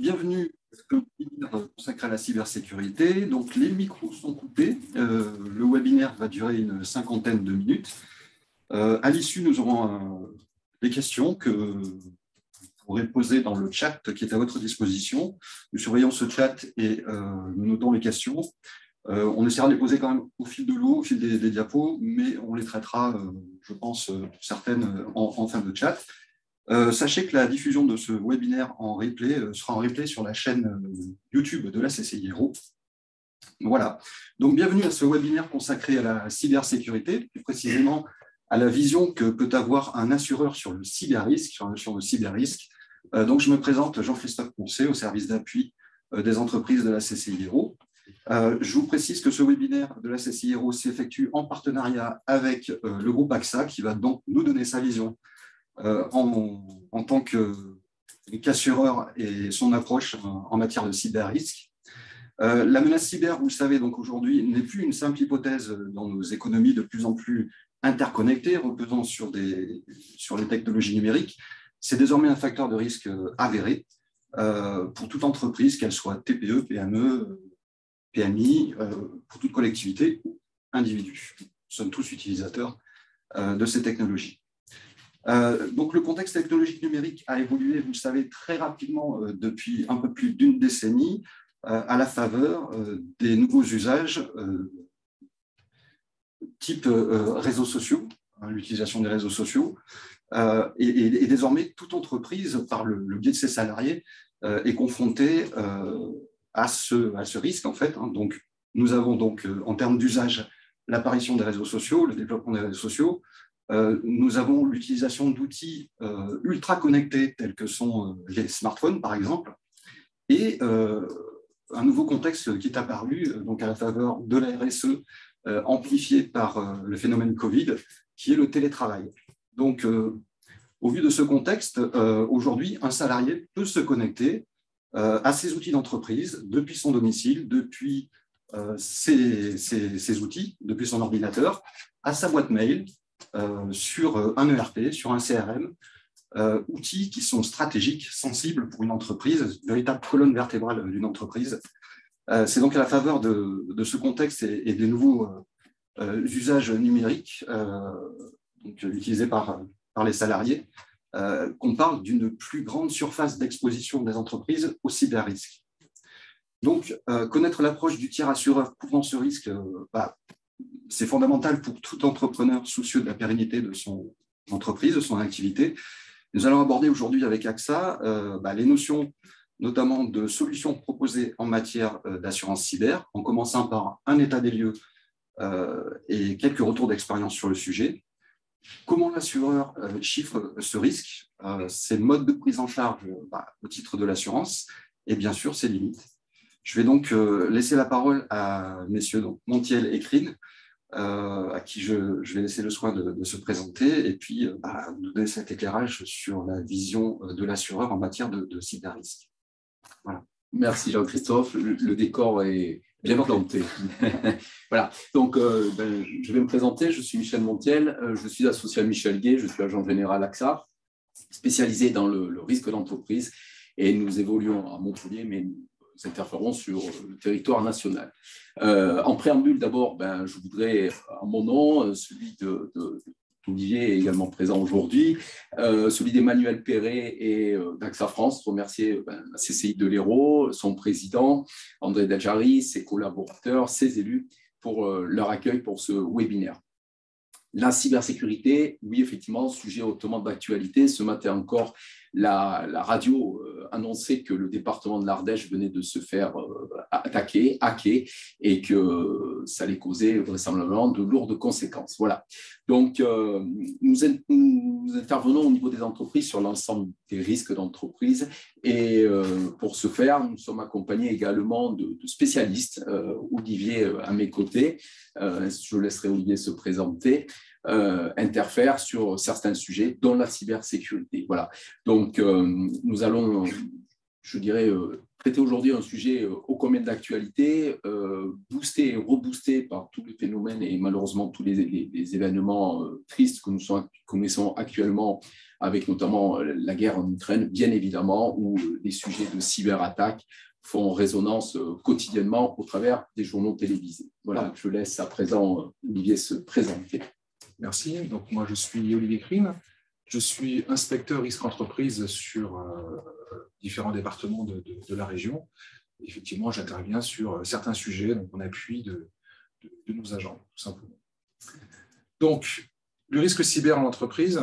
Bienvenue au webinaire consacré à la cybersécurité. Donc, les micros sont coupés. Le webinaire va durer une cinquantaine de minutes. À l'issue, nous aurons des questions que vous pourrez poser dans le chat qui est à votre disposition. Nous surveillons ce chat et nous notons les questions. On essaiera de les poser quand même au fil de l'eau, au fil des diapos, mais on les traitera, je pense, certaines en fin de chat. Sachez que la diffusion de ce webinaire en replay sera en replay sur la chaîne YouTube de la CCI Hérault. Voilà. Donc, bienvenue à ce webinaire consacré à la cybersécurité, plus précisément à la vision que peut avoir un assureur sur le cyberrisque, sur la notion de cyberrisque. Donc, je me présente, Jean-Christophe Poncet, au service d'appui des entreprises de la CCI Hérault. Je vous précise que ce webinaire de la CCI Hérault s'effectue en partenariat avec le groupe AXA, qui va donc nous donner sa vision en tant qu'assureur et son approche en matière de cyber-risque. La menace cyber, vous le savez, donc aujourd'hui, n'est plus une simple hypothèse dans nos économies de plus en plus interconnectées, reposant sur les technologies numériques. C'est désormais un facteur de risque avéré pour toute entreprise, qu'elle soit TPE, PME, PMI, pour toute collectivité ou individu. Nous sommes tous utilisateurs de ces technologies. Donc, le contexte technologique numérique a évolué, vous le savez, très rapidement depuis un peu plus d'une décennie à la faveur des nouveaux usages type réseaux sociaux, l'utilisation des réseaux sociaux. Et désormais, toute entreprise, par le biais de ses salariés, est confrontée à ce risque, en fait. Donc, nous avons donc, en termes d'usage, l'apparition des réseaux sociaux, le développement des réseaux sociaux. Nous avons l'utilisation d'outils ultra connectés tels que sont les smartphones, par exemple, et un nouveau contexte qui est apparu donc à la faveur de la RSE, amplifié par le phénomène Covid, qui est le télétravail. Donc, au vu de ce contexte, aujourd'hui, un salarié peut se connecter à ses outils d'entreprise depuis son domicile, depuis ses outils, depuis son ordinateur, à sa boîte mail, sur un ERP, sur un CRM, outils qui sont stratégiques, sensibles pour une entreprise, véritable colonne vertébrale d'une entreprise. C'est donc à la faveur de ce contexte et des nouveaux usages numériques donc, utilisés par les salariés qu'on parle d'une plus grande surface d'exposition des entreprises au cyber-risque. Donc, connaître l'approche du tiers assureur couvrant ce risque, c'est fondamental pour tout entrepreneur soucieux de la pérennité de son entreprise, de son activité. Nous allons aborder aujourd'hui avec AXA les notions notamment de solutions proposées en matière d'assurance cyber, en commençant par un état des lieux et quelques retours d'expérience sur le sujet. Comment l'assureur chiffre ce risque, ses modes de prise en charge au titre de l'assurance et bien sûr ses limites. Je vais donc laisser la parole à messieurs Montiel et Crine, à qui je vais laisser le soin de se présenter et puis nous donner cet éclairage sur la vision de l'assureur en matière de cyber-risque. Voilà. Merci Jean-Christophe, le décor est bien planté. Voilà, donc je vais me présenter, je suis Michel Montiel, je suis associé à Michel Guay, je suis agent général AXA, spécialisé dans le risque d'entreprise et nous évoluons à Montpellier, mais nous interférons sur le territoire national. En préambule, d'abord, je voudrais, en mon nom, celui d'Olivier également présent aujourd'hui, celui d'Emmanuel Perret et d'AXA France, remercier la CCI de l'Hérault, son président, André Dadjari, ses collaborateurs, ses élus, pour leur accueil pour ce webinaire. La cybersécurité, oui, effectivement, sujet hautement d'actualité. Ce matin encore, la radio annonçait que le département de l'Ardèche venait de se faire hacker, et que ça allait causer vraisemblablement de lourdes conséquences. Voilà. Donc, nous intervenons au niveau des entreprises sur l'ensemble des risques d'entreprise. Et pour ce faire, nous sommes accompagnés également de spécialistes. Olivier à mes côtés, je laisserai Olivier se présenter. Interfère sur certains sujets, dont la cybersécurité. Voilà. Donc, nous allons je dirais, traiter aujourd'hui un sujet ô combien d'actualité, boosté et reboosté par tous les phénomènes et malheureusement tous les événements tristes que nous connaissons actuellement, avec notamment la guerre en Ukraine, bien évidemment, où les sujets de cyberattaque font résonance quotidiennement au travers des journaux télévisés. Voilà, je laisse à présent Olivier se présenter. Merci. Donc, moi, je suis Olivier Crine. Je suis inspecteur risque entreprise sur différents départements de la région. Effectivement, j'interviens sur certains sujets donc en appui de nos agents, tout simplement. Donc, le risque cyber en entreprise,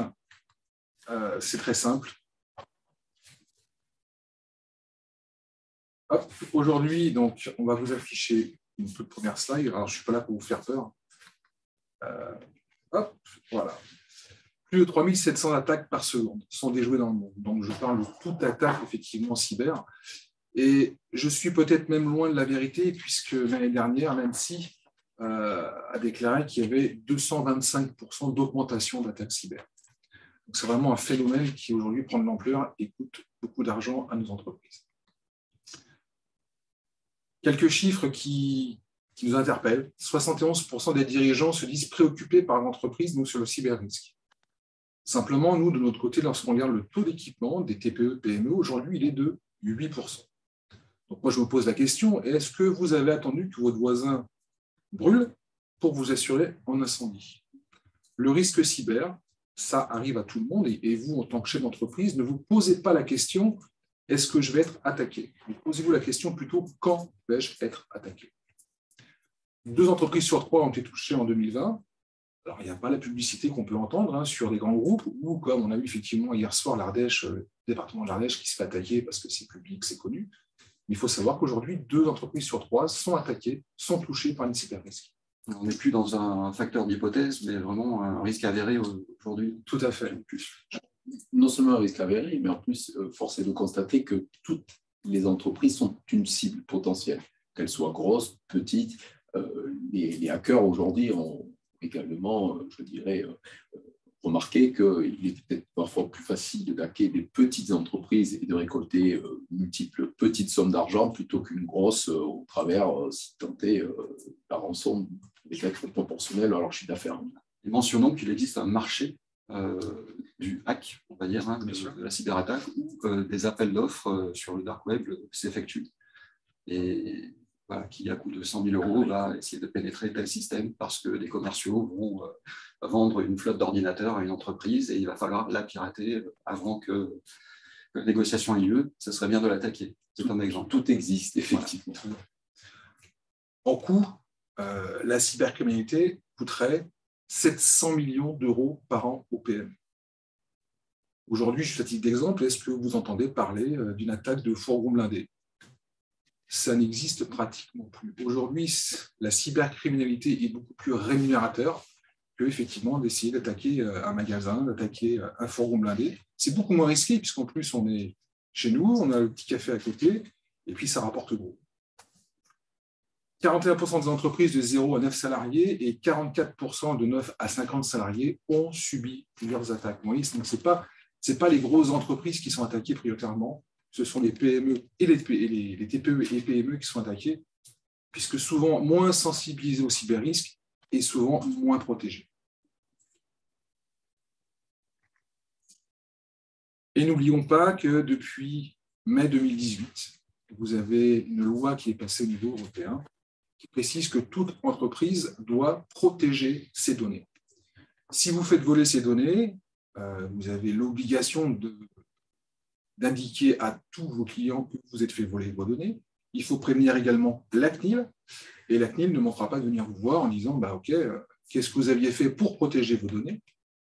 c'est très simple. Aujourd'hui, donc, on va vous afficher une toute première slide. Alors, je ne suis pas là pour vous faire peur. Voilà. Plus de 3700 attaques par seconde sont déjouées dans le monde. Donc, je parle de toute attaque, effectivement, cyber. Et je suis peut-être même loin de la vérité, puisque l'année dernière, l'ANSSI a déclaré qu'il y avait 225% d'augmentation d'attaques cyber. Donc, c'est vraiment un phénomène qui, aujourd'hui, prend de l'ampleur et coûte beaucoup d'argent à nos entreprises. Quelques chiffres qui nous interpellent. 71% des dirigeants se disent préoccupés par l'entreprise, donc sur le cyber-risque. Simplement, nous, de notre côté, lorsqu'on regarde le taux d'équipement des TPE, PME, aujourd'hui, il est de 8%. Donc, moi, je vous pose la question, est-ce que vous avez attendu que votre voisin brûle pour vous assurer en incendie? Le risque cyber, ça arrive à tout le monde, et vous, en tant que chef d'entreprise, ne vous posez pas la question, est-ce que je vais être attaqué? Posez-vous la question plutôt, quand vais-je être attaqué? 2 entreprises sur 3 ont été touchées en 2020. Alors, il n'y a pas la publicité qu'on peut entendre sur des grands groupes, ou comme on a eu effectivement hier soir l'Ardèche, le département de l'Ardèche qui se fait attaquer parce que c'est public, c'est connu. Mais il faut savoir qu'aujourd'hui, 2 entreprises sur 3 sont attaquées, sont touchées par une cyber-risque. On n'est plus dans un facteur d'hypothèse, mais vraiment un risque avéré aujourd'hui. Tout à fait. Non seulement un risque avéré, mais en plus, force est de constater que toutes les entreprises sont une cible potentielle, qu'elles soient grosses, petites. Les hackers aujourd'hui ont également, je dirais, remarqué qu'il est peut-être parfois plus facile d'hacker des petites entreprises et de récolter multiples petites sommes d'argent plutôt qu'une grosse au travers, si tant est, la rançon est être proportionnelle à leur chiffre d'affaires. Et mentionnons qu'il existe un marché du hack, on va dire, de la cyberattaque, où des appels d'offres sur le dark web s'effectuent. Et voilà, qui, à coût de 100 000 € va essayer de pénétrer tel système parce que des commerciaux vont vendre une flotte d'ordinateurs à une entreprise et il va falloir la pirater avant que la négociation ait lieu. Ce serait bien de l'attaquer. C'est un exemple. Tout existe, effectivement. Voilà. En coût, la cybercriminalité coûterait 700 millions d'euros par an aux PME. Aujourd'hui, juste à titre d'exemple, est-ce que vous entendez parler d'une attaque de fourgon blindé? Ça n'existe pratiquement plus. Aujourd'hui, la cybercriminalité est beaucoup plus rémunérateur que effectivement d'essayer d'attaquer un magasin, d'attaquer un fourgon blindé. C'est beaucoup moins risqué puisqu'en plus on est chez nous, on a le petit café à côté et puis ça rapporte gros. 41% des entreprises de 0 à 9 salariés et 44% de 9 à 50 salariés ont subi plusieurs attaques. Vous voyez, donc ce n'est pas les grosses entreprises qui sont attaquées prioritairement. Ce sont les PME et les TPE et PME qui sont attaqués, puisque souvent moins sensibilisés au cyber-risque et souvent moins protégés. Et n'oublions pas que depuis mai 2018, vous avez une loi qui est passée au niveau européen qui précise que toute entreprise doit protéger ses données. Si vous faites voler ces données, vous avez l'obligation d'indiquer à tous vos clients que vous êtes fait voler vos données. Il faut prévenir également la CNIL, et la CNIL ne manquera pas de venir vous voir en disant OK, qu'est-ce que vous aviez fait pour protéger vos données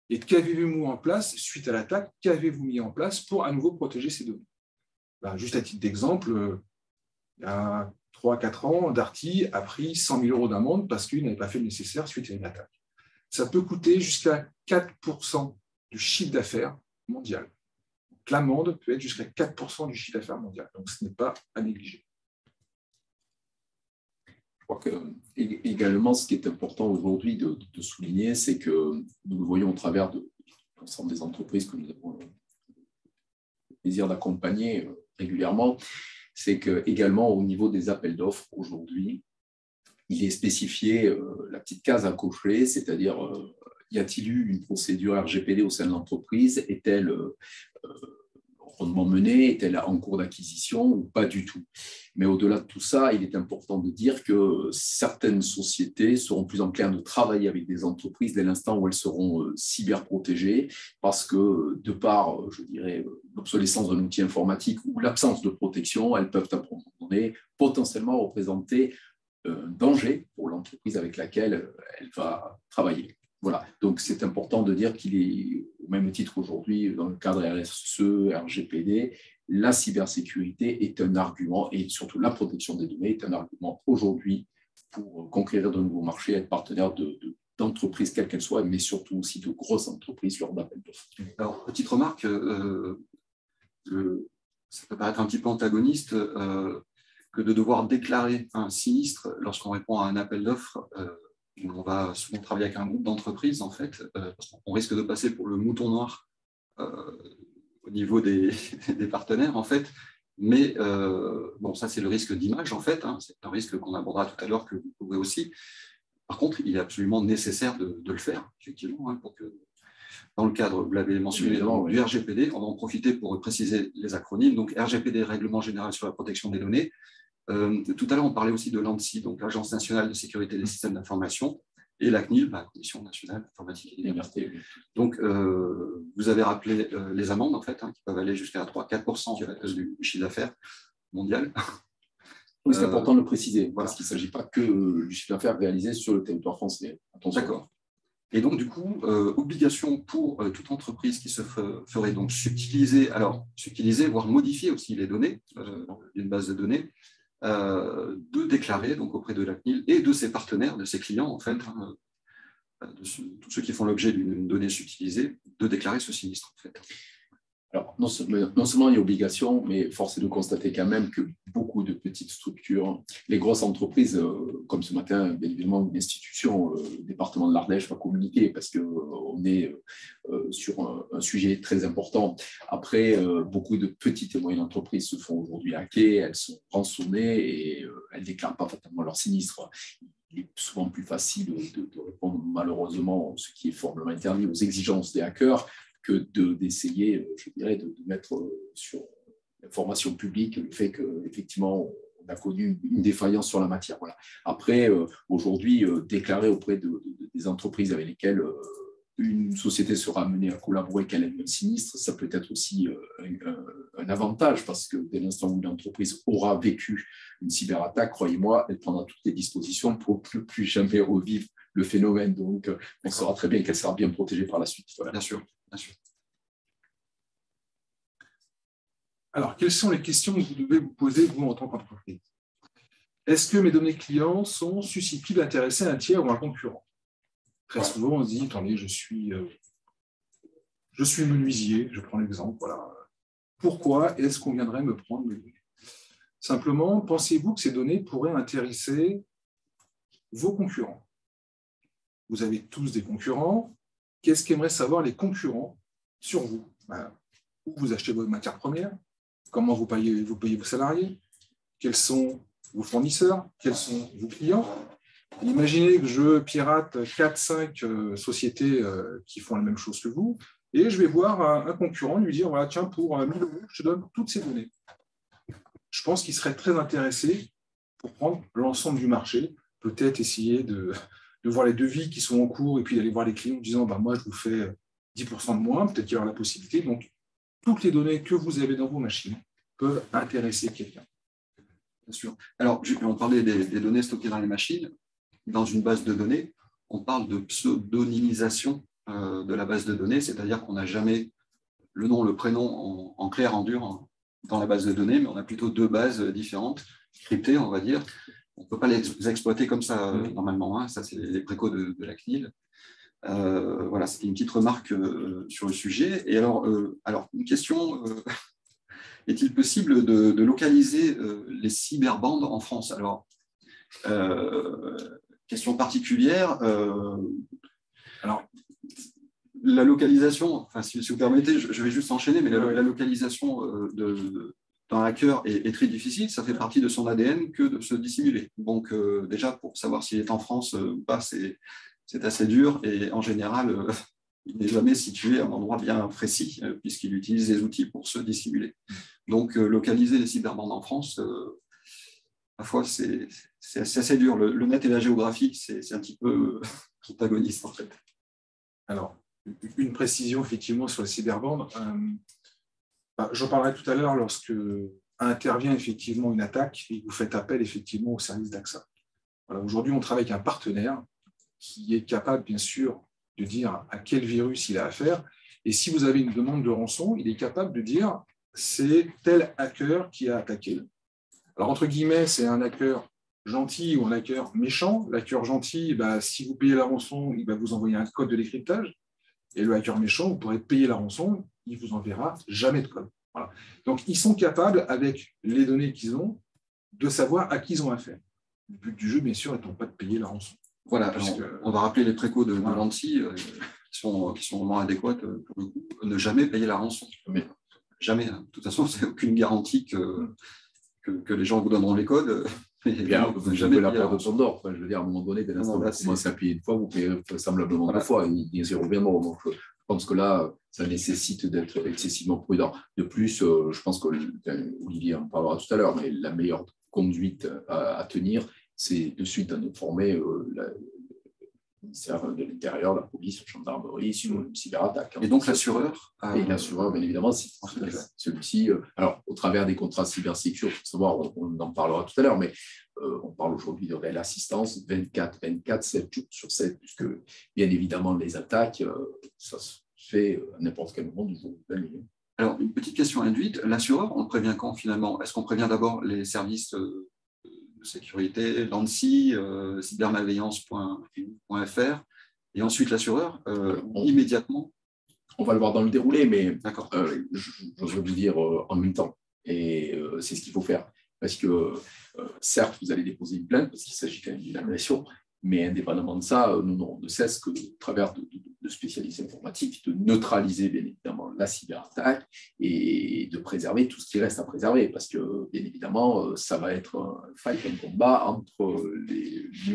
et qu'avez-vous mis en place suite à l'attaque, qu'avez-vous mis en place pour à nouveau protéger ces données. Juste à titre d'exemple, il y a 3-4 ans, Darty a pris 100 000 € d'amende parce qu'il n'avait pas fait le nécessaire suite à une attaque. Ça peut coûter jusqu'à 4% du chiffre d'affaires mondial. L'amende peut être jusqu'à 4% du chiffre d'affaires mondial. Donc, ce n'est pas à négliger. Je crois que également, ce qui est important aujourd'hui de souligner, c'est que nous le voyons au travers de l'ensemble des entreprises que nous avons le plaisir d'accompagner régulièrement, c'est que également au niveau des appels d'offres aujourd'hui, il est spécifié la petite case à cocher, c'est-à-dire y a-t-il eu une procédure RGPD au sein de l'entreprise? Est-elle rondement menée? Est-elle en cours d'acquisition ou pas du tout? Mais au-delà de tout ça, il est important de dire que certaines sociétés seront plus enclines de travailler avec des entreprises dès l'instant où elles seront cyberprotégées, parce que de par, je dirais, l'obsolescence d'un outil informatique ou l'absence de protection, elles peuvent à un moment donné potentiellement représenter un danger pour l'entreprise avec laquelle elle va travailler. Voilà, donc c'est important de dire qu'il est, au même titre aujourd'hui, dans le cadre RSE, RGPD, la cybersécurité est un argument, et surtout la protection des données est un argument aujourd'hui pour conquérir de nouveaux marchés, être partenaire d'entreprises, quelles qu'elles soient, mais surtout aussi de grosses entreprises lors d'appels d'offres. Alors, petite remarque, ça peut paraître un petit peu antagoniste que de devoir déclarer un sinistre lorsqu'on répond à un appel d'offres. On va souvent travailler avec un groupe d'entreprises, en fait, parce qu'on risque de passer pour le mouton noir au niveau des partenaires, en fait. Mais bon, ça, c'est le risque d'image, en fait. Hein. C'est un risque qu'on abordera tout à l'heure, que vous pouvez aussi. Par contre, il est absolument nécessaire de le faire, effectivement, hein, pour que, dans le cadre, vous l'avez mentionné, du RGPD, on va en profiter pour préciser les acronymes. Donc, RGPD, Règlement général sur la protection des données. Tout à l'heure, on parlait aussi de l'ANSSI, donc l'Agence nationale de sécurité des systèmes d'information, et la CNIL, la Commission nationale d'informatique et des libertés. Donc, vous avez rappelé les amendes, en fait, hein, qui peuvent aller jusqu'à 3-4% du chiffre d'affaires mondial. Oui, c'est important de le préciser, voilà, parce qu'il ne s'agit pas que du chiffre d'affaires réalisé sur le territoire français. Attention. D'accord. Et donc, du coup, obligation pour toute entreprise qui se ferait donc subtiliser, voire modifier aussi les données d'une base de données, de déclarer donc auprès de la CNIL et de ses partenaires, de ses clients, en fait, hein, tous ceux qui font l'objet d'une donnée subtilisée, de déclarer ce sinistre, en fait. Alors, non seulement il y a obligation, mais force est de constater quand même que beaucoup de petites structures, les grosses entreprises, comme ce matin, bien évidemment, une institution, le département de l'Ardèche va communiquer parce qu'on est sur un sujet très important. Après, beaucoup de petites et moyennes entreprises se font aujourd'hui hacker, elles sont rançonnées et elles ne déclarent pas fatalement leur sinistre. Il est souvent plus facile de répondre, malheureusement, ce qui est formellement interdit, aux exigences des hackers, que d'essayer, je dirais, de mettre sur l'information publique le fait qu'effectivement, on a connu une défaillance sur la matière. Voilà. Après, aujourd'hui, déclarer auprès des entreprises avec lesquelles une société sera amenée à collaborer, qu'elle ait un sinistre, ça peut être aussi un avantage, parce que dès l'instant où l'entreprise aura vécu une cyberattaque, croyez-moi, elle prendra toutes les dispositions pour ne plus jamais revivre le phénomène. Donc, on saura très bien qu'elle sera bien protégée par la suite. Voilà. Bien sûr. Bien sûr. Alors, quelles sont les questions que vous devez vous poser, vous, en tant qu'entreprise? Est-ce que mes données clients sont susceptibles d'intéresser un tiers ou un concurrent? Très souvent, on se dit, attendez, je suis menuisier, je prends l'exemple, voilà. Pourquoi est-ce qu'on viendrait me prendre mes données? Simplement, pensez-vous que ces données pourraient intéresser vos concurrents? Vous avez tous des concurrents. Qu'est-ce qu'aimeraient savoir les concurrents sur vous? Où vous achetez vos matières premières? Comment vous payez vos salariés? Quels sont vos fournisseurs? Quels sont vos clients? Imaginez que je pirate 4-5 sociétés qui font la même chose que vous, et je vais voir un concurrent lui dire, voilà, tiens, pour 1 000 €, je te donne toutes ces données. Je pense qu'il serait très intéressé pour prendre l'ensemble du marché, peut-être essayer de voir les devis qui sont en cours et puis d'aller voir les clients en disant, moi, je vous fais 10% de moins, peut-être qu'il y aura la possibilité. Donc, toutes les données que vous avez dans vos machines peuvent intéresser quelqu'un. Bien sûr. Alors, on parlait des données stockées dans les machines. Dans une base de données, on parle de pseudonymisation de la base de données, c'est-à-dire qu'on n'a jamais le nom, le prénom en clair, en dur dans la base de données, mais on a plutôt 2 bases différentes, cryptées, on va dire. On ne peut pas les exploiter comme ça normalement, hein. Ça, c'est les précaux de la CNIL. Voilà, c'était une petite remarque sur le sujet. Et alors une question, est-il possible de localiser les cyberbandes en France? Alors, question particulière. Alors, la localisation, enfin, si vous permettez, je vais juste enchaîner, mais la localisation un hacker est très difficile, ça fait partie de son ADN que de se dissimuler. Donc déjà, pour savoir s'il est en France ou pas, c'est assez dur et en général, il n'est jamais situé à un endroit bien précis puisqu'il utilise des outils pour se dissimuler. Donc localiser les cyberbandes en France, parfois c'est assez dur. Le net et la géographie, c'est un petit peu protagoniste en fait. Alors, une précision effectivement sur les cyberbandes. J'en parlerai tout à l'heure lorsque intervient effectivement une attaque et que vous faites appel effectivement au service d'AXA. Voilà, aujourd'hui, on travaille avec un partenaire qui est capable, bien sûr, de dire à quel virus il a affaire. Et si vous avez une demande de rançon, il est capable de dire c'est tel hacker qui a attaqué. Alors, entre guillemets, c'est un hacker gentil ou un hacker méchant. L'hacker gentil, si vous payez la rançon, il va vous envoyer un code de décryptage. Et le hacker méchant, vous pourrez payer la rançon, il ne vous enverra jamais de code. Voilà. Donc, ils sont capables, avec les données qu'ils ont, de savoir à qui ils ont affaire. Le but du jeu, bien sûr, étant pas de payer la rançon. Voilà, on va rappeler les précaux de l'ANSSI qui sont vraiment adéquates pour le coup. Ne jamais payer la rançon. Mais jamais. De toute façon, c'est aucune garantie que les gens vous donneront les codes. Bien, vous jamais la porte de son d'or. Je veux dire, à un moment donné, dès l'instant où vous commencez à payer une fois, vous payez vraisemblablement deux fois. Ils y reviendront. Donc, je pense que là, ça nécessite d'être excessivement prudent. De plus, je pense qu'Olivier en parlera tout à l'heure, mais la meilleure conduite à tenir, c'est de suite d'informer le ministère de l'Intérieur, la police, la gendarmerie sur une cyberattaque. Et donc l'assureur Et l'assureur, bien évidemment, c'est celui-ci. Alors, au travers des contrats cybersécurité, il faut savoir, on en parlera tout à l'heure, mais on parle aujourd'hui de réelle assistance 24/24, 7 jours sur 7, puisque bien évidemment, les attaques, ça se fait à n'importe quel moment du jour de la nuit. Alors, une petite question induite. L'assureur, on le prévient quand finalement? Est-ce qu'on prévient d'abord les services de sécurité, l'ANSSI, cybermalveillance.fr, et ensuite l'assureur, immédiatement? On va le voir dans le déroulé, mais j'oserais vous dire en même temps. Et c'est ce qu'il faut faire. Parce que, certes, vous allez déposer une plainte, parce qu'il s'agit quand même d'une agression, mais indépendamment de ça, nous n'aurons de cesse que, au travers de spécialistes informatiques, de neutraliser bien évidemment la cyberattaque et de préserver tout ce qui reste à préserver. Parce que, bien évidemment, ça va être un fight, un combat entre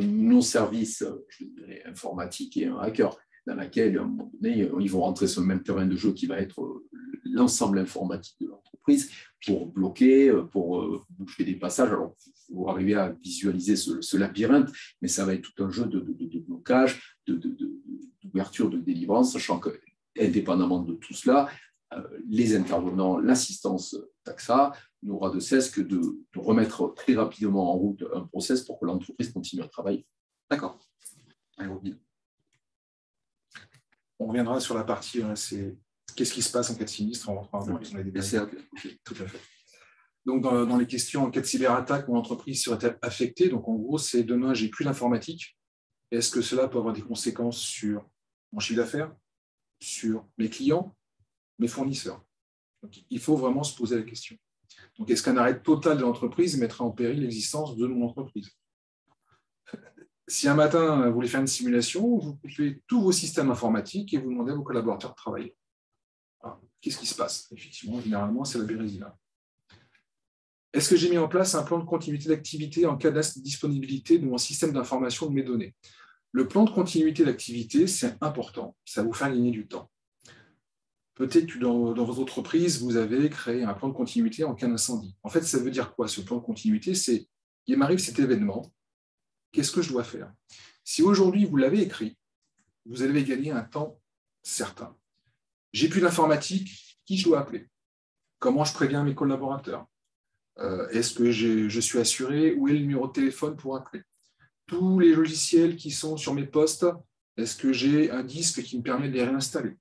nos services, je dirais, informatiques et un hacker, dans laquelle, à un moment donné, ils vont rentrer sur le même terrain de jeu qui va être l'ensemble informatique de l'entreprise pour bloquer, pour boucher des passages. Alors, il faut arriver à visualiser ce labyrinthe, mais ça va être tout un jeu de blocage, d'ouverture, de délivrance, sachant que, indépendamment de tout cela, les intervenants, l'assistance d'AXA n'aura de cesse que de remettre très rapidement en route un process pour que l'entreprise continue à travailler. D'accord. On reviendra sur la partie, c'est qu'est-ce qui se passe en cas de sinistre, on rentrera dans les détails. Tout à fait. Donc, dans les questions en cas de cyberattaque, mon entreprise serait-elle affectée? Donc, en gros, c'est demain, j'ai plus d'informatique. Est-ce que cela peut avoir des conséquences sur mon chiffre d'affaires, sur mes clients, mes fournisseurs? Donc, il faut vraiment se poser la question. Donc, est-ce qu'un arrêt total de l'entreprise mettrait en péril l'existence de mon entreprise? Si un matin, vous voulez faire une simulation, vous coupez tous vos systèmes informatiques et vous demandez à vos collaborateurs de travailler. Qu'est-ce qui se passe? Effectivement, généralement, c'est la bérésina. Est-ce que j'ai mis en place un plan de continuité d'activité en cas d'indisponibilité de mon système d'information de mes données? Le plan de continuité d'activité, c'est important. Ça vous fait gagner du temps. Peut-être que dans vos entreprises, vous avez créé un plan de continuité en cas d'incendie. En fait, ça veut dire quoi, ce plan de continuité? C'est, il m'arrive cet événement, qu'est-ce que je dois faire? Si aujourd'hui, vous l'avez écrit, vous allez gagner un temps certain. J'ai plus d'informatique, qui je dois appeler? Comment je préviens mes collaborateurs? Est-ce que je suis assuré? Où est le numéro de téléphone pour appeler? Tous les logiciels qui sont sur mes postes, est-ce que j'ai un disque qui me permet de les réinstaller?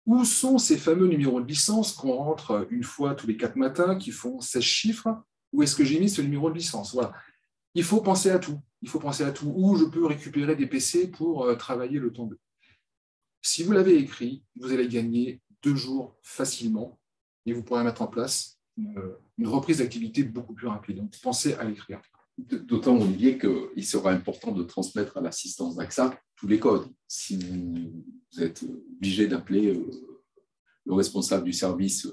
Où sont ces fameux numéros de licence qu'on rentre une fois tous les 4 matins, qui font 16 chiffres? Où est-ce que j'ai mis ce numéro de licence? Voilà. Il faut penser à tout. Il faut penser à tout. Où je peux récupérer des PC pour travailler le temps de. Si vous l'avez écrit, vous allez gagner 2 jours facilement et vous pourrez mettre en place une reprise d'activité beaucoup plus rapide. Donc, pensez à l'écrire. D'autant, Olivier, qu'il sera important de transmettre à l'assistance d'AXA tous les codes. Si vous êtes obligé d'appeler le responsable du service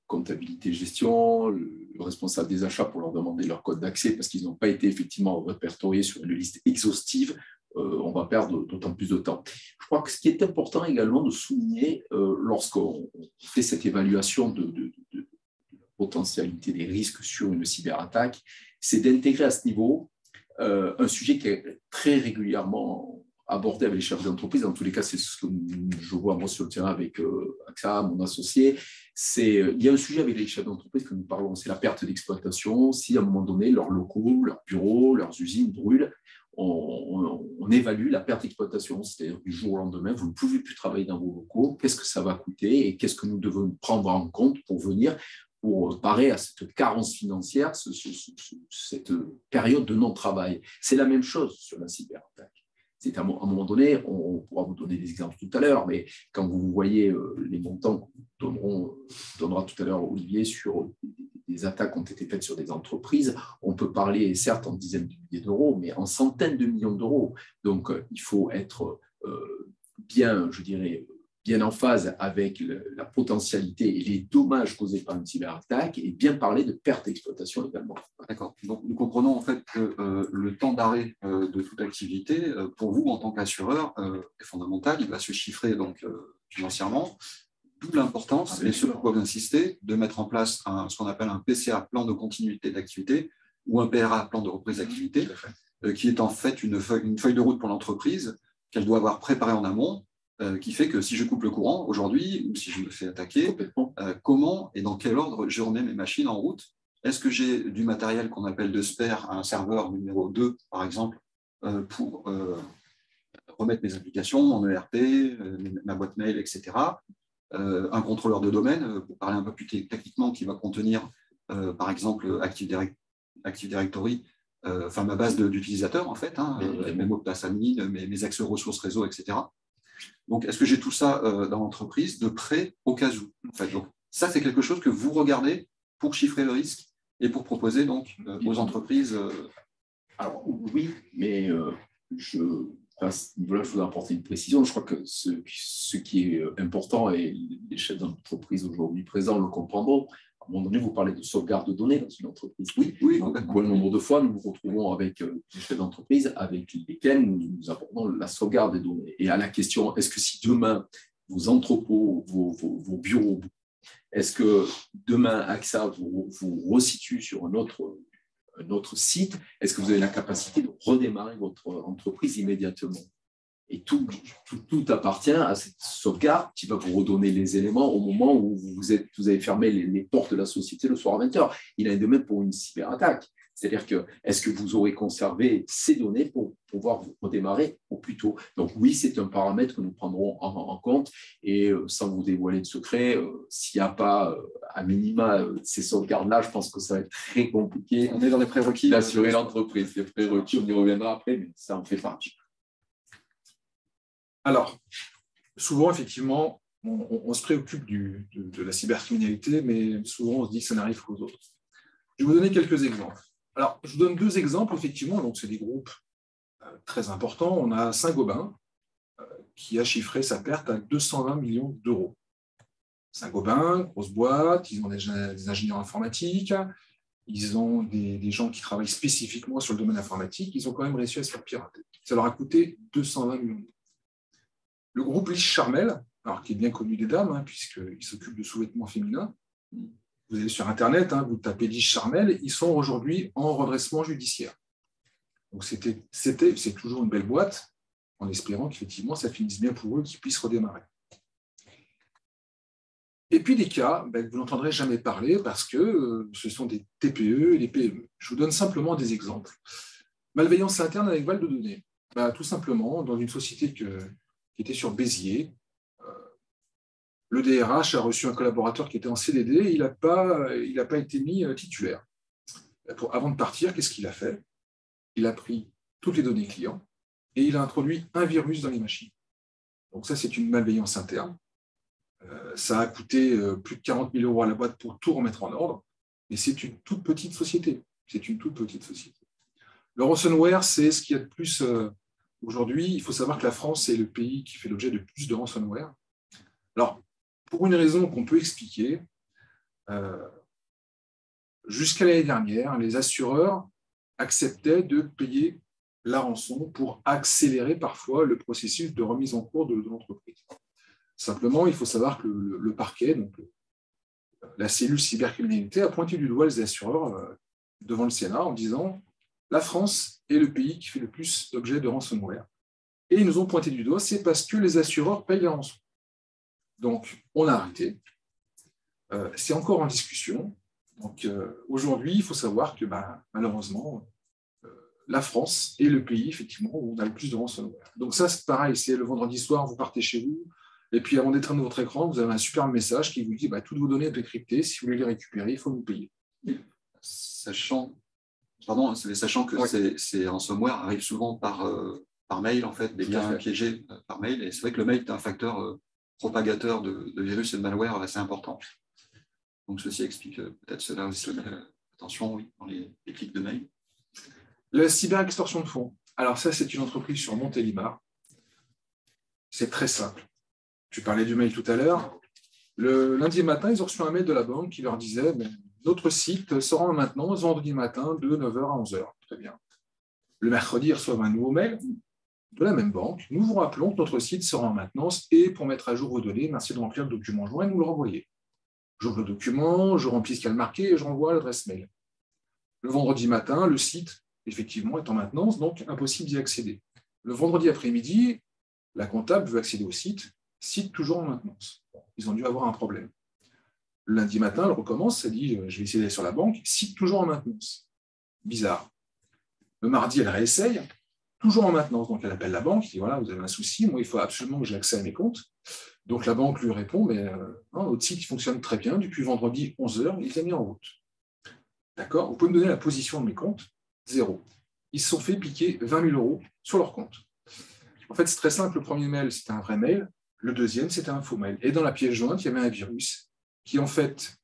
comptabilité gestion, le responsable des achats pour leur demander leur code d'accès parce qu'ils n'ont pas été effectivement répertoriés sur une liste exhaustive, on va perdre d'autant plus de temps. Je crois que ce qui est important également de souligner lorsqu'on fait cette évaluation de la potentialité des risques sur une cyberattaque, c'est d'intégrer à ce niveau un sujet qui est très régulièrement abordé avec les chefs d'entreprise. En tous les cas, c'est ce que je vois moi sur le terrain avec AXA, mon associé. Il y a un sujet avec les chefs d'entreprise que nous parlons, c'est la perte d'exploitation. Si à un moment donné, leurs locaux, leurs bureaux, leurs usines brûlent, on évalue la perte d'exploitation, c'est-à-dire du jour au lendemain, vous ne pouvez plus travailler dans vos locaux, qu'est-ce que ça va coûter et qu'est-ce que nous devons prendre en compte pour parer à cette carence financière, cette période de non-travail. C'est la même chose sur la cyberattaque. À un moment donné, on pourra vous donner des exemples tout à l'heure, mais quand vous voyez les montants que donnera tout à l'heure Olivier sur des attaques qui ont été faites sur des entreprises, on peut parler certes en dizaines de milliers d'euros, mais en centaines de millions d'euros. Donc, il faut être bien, je dirais, bien en phase avec la potentialité et les dommages causés par une cyberattaque et bien parler de perte d'exploitation également. D'accord. Donc, nous comprenons en fait que le temps d'arrêt de toute activité, pour vous en tant qu'assureur, est fondamental. Il va se chiffrer donc financièrement. D'où l'importance, et ce pourquoi vous insistez, de mettre en place ce qu'on appelle un PCA, plan de continuité d'activité, ou un PRA, plan de reprise d'activité, qui est en fait une feuille de route pour l'entreprise qu'elle doit avoir préparée en amont, qui fait que si je coupe le courant aujourd'hui, ou si je me fais attaquer, comment et dans quel ordre je remets mes machines en route? Est-ce que j'ai du matériel qu'on appelle de spare, un serveur numéro 2, par exemple, pour remettre mes applications, mon ERP, ma boîte mail, etc. Un contrôleur de domaine, pour parler un peu plus techniquement, qui va contenir, par exemple, Active Directory, enfin ma base d'utilisateurs, en fait, mes mots de passe admin, mes accès aux ressources réseau, etc. Donc, est-ce que j'ai tout ça dans l'entreprise de prêt au cas où, en fait. Donc, ça, c'est quelque chose que vous regardez pour chiffrer le risque et pour proposer donc aux entreprises. Alors oui, mais à ce niveau-là, je voudrais apporter une précision. Je crois que ce qui est important, et les chefs d'entreprise aujourd'hui présents le comprendront, à un moment donné, vous parlez de sauvegarde de données dans une entreprise. Oui. Un nombre de fois, nous nous retrouvons avec des chefs d'entreprise avec lesquels nous abordons la sauvegarde des données. Et à la question, est-ce que si demain, vos entrepôts, vos bureaux, est-ce que demain, AXA vous resitue sur un autre site, est-ce que vous avez la capacité de redémarrer votre entreprise immédiatement? Et tout appartient à cette sauvegarde qui va vous redonner les éléments au moment où vous avez fermé les portes de la société le soir à 20h. Il en est de même pour une cyberattaque. C'est-à-dire que, est-ce que vous aurez conservé ces données pour pouvoir vous redémarrer au plus tôt? Donc oui, c'est un paramètre que nous prendrons en compte. Et sans vous dévoiler de secret, s'il n'y a pas à minima ces sauvegardes-là, je pense que ça va être très compliqué. On est dans les prérequis d'assurer l'entreprise. Les prérequis, on y reviendra après, mais ça en fait partie. Alors, souvent, effectivement, on se préoccupe de la cybercriminalité, mais souvent, on se dit que ça n'arrive qu'aux autres. Je vais vous donner quelques exemples. Alors, je vous donne deux exemples, effectivement. Donc, c'est des groupes très importants. On a Saint-Gobain, qui a chiffré sa perte à 220 millions d'euros. Saint-Gobain, grosse boîte, ils ont des ingénieurs informatiques, ils ont des gens qui travaillent spécifiquement sur le domaine informatique, ils ont quand même réussi à se faire pirater. Ça leur a coûté 220 millions d'euros. Le groupe Lich Charmel, alors qui est bien connu des dames, puisqu'il s'occupe de sous-vêtements féminins, vous allez sur Internet, vous tapez Lich Charmel, ils sont aujourd'hui en redressement judiciaire. Donc c'est toujours une belle boîte, en espérant qu'effectivement ça finisse bien pour eux, qu'ils puissent redémarrer. Et puis des cas que vous n'entendrez jamais parler parce que ce sont des TPE et des PME. Je vous donne simplement des exemples. Malveillance interne avec vol de données. Tout simplement, dans une société qui était sur Béziers, le DRH a reçu un collaborateur qui était en CDD et il n'a pas été mis titulaire. Avant de partir, qu'est-ce qu'il a fait? Il a pris toutes les données clients et il a introduit un virus dans les machines. Donc ça, c'est une malveillance interne. Ça a coûté plus de 40 000 euros à la boîte pour tout remettre en ordre, mais c'est une toute petite société. Le ransomware, c'est ce qu'il y a de plus aujourd'hui. Il faut savoir que la France est le pays qui fait l'objet de plus de ransomware. Alors, pour une raison qu'on peut expliquer, Jusqu'à l'année dernière, les assureurs acceptaient de payer la rançon pour accélérer parfois le processus de remise en cours de l'entreprise. Simplement, il faut savoir que le parquet, donc la cellule cybercriminalité, a pointé du doigt les assureurs devant le Sénat en disant « La France est le pays qui fait le plus d'objets de ransomware ». Et ils nous ont pointé du doigt, c'est parce que les assureurs payent la rançon. Donc, on a arrêté. C'est encore en discussion. Donc, aujourd'hui, il faut savoir que malheureusement, la France est le pays, effectivement, où on a le plus de ransomware. Donc ça, c'est pareil, c'est le vendredi soir, vous partez chez vous, et puis avant d'éteindre votre écran, vous avez un superbe message qui vous dit toutes vos données sont cryptées, si vous voulez les récupérer, il faut nous payer. Sachant que ces ransomware arrivent souvent par mail, en fait, des liens piégés par mail, et c'est vrai que le mail est un facteur propagateur de virus et de malware assez important. Donc ceci explique peut-être cela aussi. Attention, oui, dans les clics de mail. La cyberextorsion de fonds. Alors ça, c'est une entreprise sur Montélimar. C'est très simple. Tu parlais du mail tout à l'heure. Le lundi matin, ils ont reçu un mail de la banque qui leur disait notre site sera en maintenance vendredi matin de 9h à 11h. Très bien. Le mercredi, ils reçoivent un nouveau mail de la même banque. Nous vous rappelons que notre site sera en maintenance et pour mettre à jour vos données, merci de remplir le document joint et nous le renvoyer. J'ouvre le document, je remplis ce qu'il y a marqué et je renvoie l'adresse mail. Le vendredi matin, le site, effectivement, est en maintenance, donc impossible d'y accéder. Le vendredi après-midi, la comptable veut accéder au site toujours en maintenance. Ils ont dû avoir un problème. Le lundi matin, elle recommence, elle dit je vais essayer d'aller sur la banque, site toujours en maintenance. Bizarre. Le mardi, elle réessaye, toujours en maintenance. Donc elle appelle la banque, elle dit voilà, vous avez un souci, moi il faut absolument que j'ai accès à mes comptes. Donc la banque lui répond notre site fonctionne très bien, depuis vendredi 11h, il est mis en route. D'accord, vous pouvez me donner la position de mes comptes? 0. Ils se sont fait piquer 20 000 € sur leur compte. En fait, c'est très simple. Le premier mail, c'était un vrai mail. Le deuxième, c'était un faux mail. Et dans la pièce jointe, il y avait un virus qui, en fait,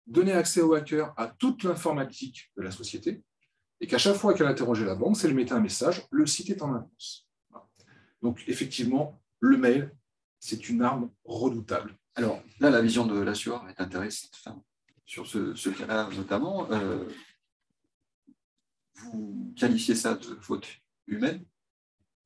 donnait accès aux hackers à toute l'informatique de la société et qu'à chaque fois qu'elle interrogeait la banque, ça lui mettait un message, le site est en maintenance. Donc, effectivement, le mail, c'est une arme redoutable. Alors, là, la vision de l'assureur est intéressante. Sur ce cas-là, notamment, vous qualifiez ça de faute humaine,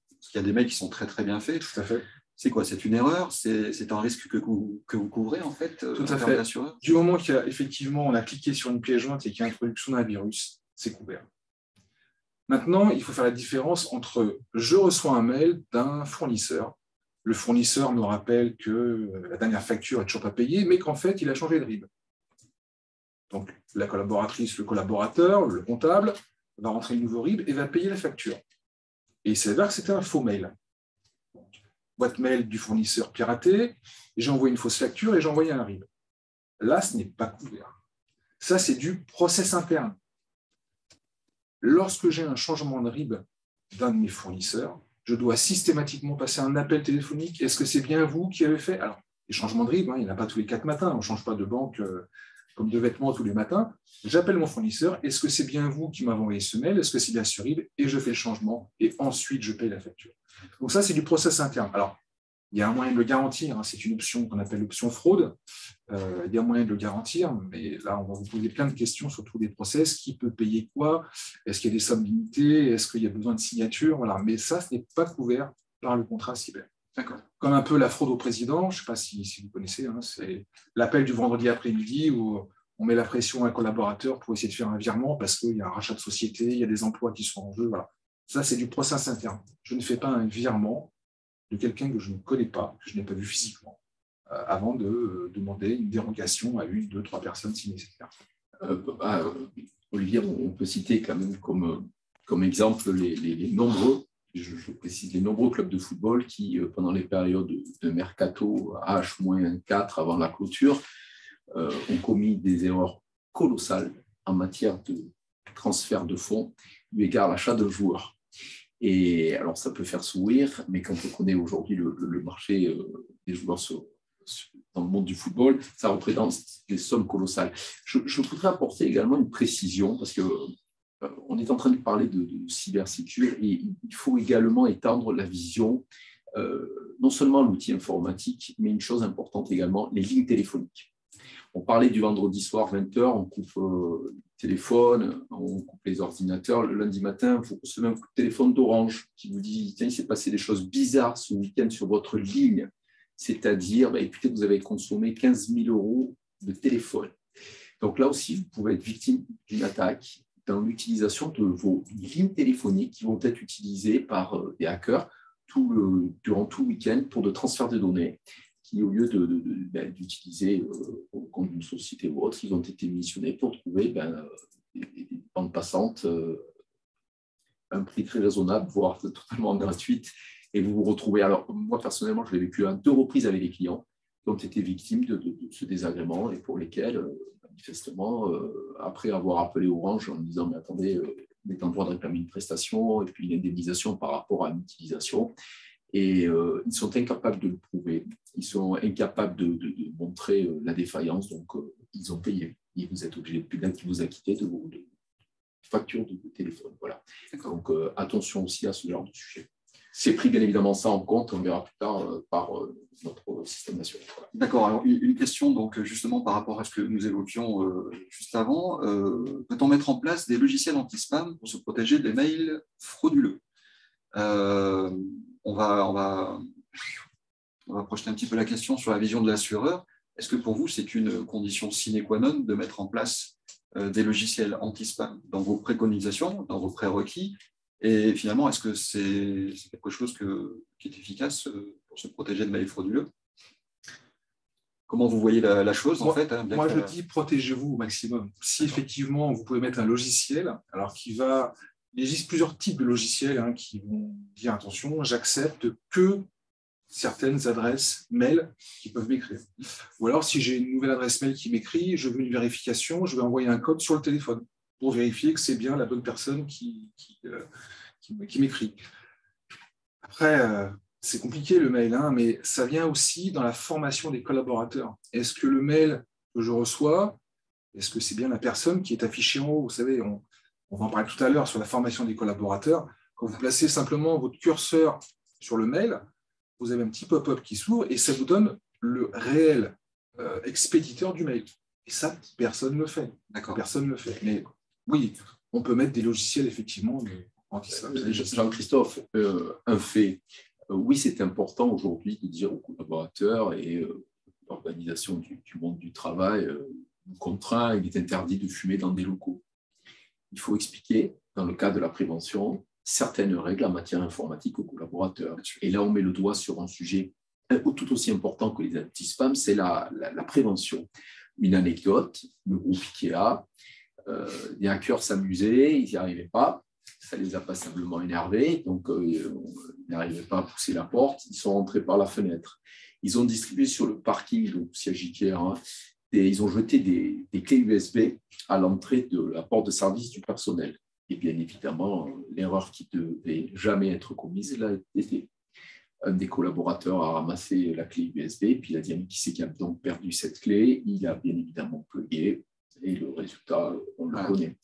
parce qu'il y a des mails qui sont très, très bien faits. Tout à fait. C'est quoi? C'est une erreur? C'est un risque que vous couvrez, en fait, tout à fait. Du moment qu'il y a effectivement, on a cliqué sur une pièce jointe et qu'il y a introduction d'un virus, c'est couvert. Maintenant, il faut faire la différence entre je reçois un mail d'un fournisseur. Le fournisseur me rappelle que la dernière facture n'est toujours pas payée, mais qu'en fait, il a changé de RIB. Donc, la collaboratrice, le collaborateur, le comptable, va rentrer le nouveau RIB et va payer la facture. Et il s'avère que c'était un faux mail. Donc, boîte mail du fournisseur piratée, j'ai envoyé une fausse facture et j'ai envoyé un RIB. Là, ce n'est pas couvert. Ça, c'est du process interne. Lorsque j'ai un changement de RIB d'un de mes fournisseurs, je dois systématiquement passer un appel téléphonique. Est-ce que c'est bien vous qui avez fait? Alors, les changements de RIB, il n'y en a pas tous les 4 matins. On ne change pas de banque comme de vêtements tous les matins. J'appelle mon fournisseur. Est-ce que c'est bien vous qui m'avez envoyé ce mail? Est-ce que c'est bien sur RIB? Et je fais le changement. Et ensuite, je paye la facture. Donc ça, c'est du process interne. Alors, il y a un moyen de le garantir. C'est une option qu'on appelle l'option fraude. Il y a un moyen de le garantir. Mais là, on va vous poser plein de questions sur tous les process. Qui peut payer quoi? Est-ce qu'il y a des sommes limitées? Est-ce qu'il y a besoin de signature? Voilà. Mais ça, ce n'est pas couvert par le contrat cyber. D'accord. Comme un peu la fraude au président, je ne sais pas si vous connaissez, c'est l'appel du vendredi après-midi où on met la pression à un collaborateur pour essayer de faire un virement parce qu'il y a un rachat de société, il y a des emplois qui sont en jeu. Voilà. Ça, c'est du process interne. Je ne fais pas un virement de quelqu'un que je ne connais pas, que je n'ai pas vu physiquement, avant de demander une dérogation à 1, 2, 3 personnes si nécessaire. Olivier, on peut citer quand même comme exemple les nombreux, je précise, les nombreux clubs de football qui, pendant les périodes de mercato H-4 avant la clôture, ont commis des erreurs colossales en matière de transfert de fonds eu égard à l'achat de joueurs. Et alors, ça peut faire sourire, mais quand on connaît aujourd'hui le marché des joueurs dans le monde du football, ça représente des sommes colossales. Je voudrais apporter également une précision, parce qu'on est en train de parler de cybersécurité, et il faut également étendre la vision, non seulement l'outil informatique, mais une chose importante également, les lignes téléphoniques. On parlait du vendredi soir, 20h, on coupe le téléphone, on coupe les ordinateurs. Le lundi matin, vous recevez un coup de téléphone d'Orange qui vous dit « Tiens, il s'est passé des choses bizarres ce week-end sur votre ligne. » C'est-à-dire, écoutez, vous avez consommé 15 000 € de téléphone. Donc là aussi, vous pouvez être victime d'une attaque dans l'utilisation de vos lignes téléphoniques qui vont être utilisées par des hackers durant tout le week-end pour de transferts de données qui, au lieu d'utiliser au compte d'une société ou autre, ils ont été missionnés pour trouver des bandes passantes à un prix très raisonnable, voire totalement gratuite. Et vous vous retrouvez. Alors, moi, personnellement, je l'ai vécu à 2 reprises avec des clients qui ont été victimes de ce désagrément et pour lesquels, manifestement, après avoir appelé Orange en disant « Mais attendez, vous êtes en droit de réclamer une prestation et puis une indemnisation par rapport à une utilisation ». Et ils sont incapables de le prouver. Ils sont incapables de montrer la défaillance. Donc, ils ont payé. Et vous êtes obligé de vous acquitter de vos factures de téléphone. Voilà. Donc, attention aussi à ce genre de sujet. C'est pris bien évidemment ça en compte, on verra plus tard par notre système national. Voilà. D'accord, alors une question donc justement par rapport à ce que nous évoquions juste avant. Peut-on mettre en place des logiciels anti-spam pour se protéger des mails frauduleux? On va projeter un petit peu la question sur la vision de l'assureur. Est-ce que pour vous, c'est une condition sine qua non de mettre en place des logiciels anti-spam dans vos préconisations, dans vos prérequis? Et finalement, est-ce que c'est quelque chose qui est efficace pour se protéger de mails frauduleux? Comment vous voyez la chose, en fait? Moi, je dis protégez-vous au maximum. Si effectivement, vous pouvez mettre un logiciel, alors il existe plusieurs types de logiciels qui vont dire attention, j'accepte que certaines adresses mail qui peuvent m'écrire. Ou alors, si j'ai une nouvelle adresse mail qui m'écrit, je veux une vérification, je vais envoyer un code sur le téléphone pour vérifier que c'est bien la bonne personne qui m'écrit. Après, c'est compliqué le mail, mais ça vient aussi dans la formation des collaborateurs. Est-ce que le mail que je reçois, est-ce que c'est bien la personne qui est affichée en haut? Vous savez, on va en parler tout à l'heure sur la formation des collaborateurs. Quand vous placez simplement votre curseur sur le mail, vous avez un petit pop-up qui s'ouvre et ça vous donne le réel expéditeur du mail. Et ça, personne ne le fait. D'accord. Personne ne le fait. Mais oui, on peut mettre des logiciels effectivement anti-spam. Jean-Christophe, un fait. Oui, c'est important aujourd'hui de dire aux collaborateurs et l'organisation du monde du travail nous contraint, il est interdit de fumer dans des locaux. Il faut expliquer, dans le cadre de la prévention, certaines règles en matière informatique aux collaborateurs. Et là, on met le doigt sur un sujet tout aussi important que les anti-spam, c'est la prévention. Une anecdote, le groupe Ikea, les hackers s'amusaient, ils n'y arrivaient pas, ça les a passablement énervés, donc ils n'arrivaient pas à pousser la porte, ils sont rentrés par la fenêtre. Ils ont distribué sur le parking, donc siège Ikea, ils ont jeté des clés USB à l'entrée de la porte de service du personnel. Et bien évidemment, l'erreur qui ne devait jamais être commise l'a été. Un des collaborateurs a ramassé la clé USB, puis il a dit « qui c'est qui a donc perdu cette clé ?» Il a bien évidemment plugué, et le résultat, on le connaît.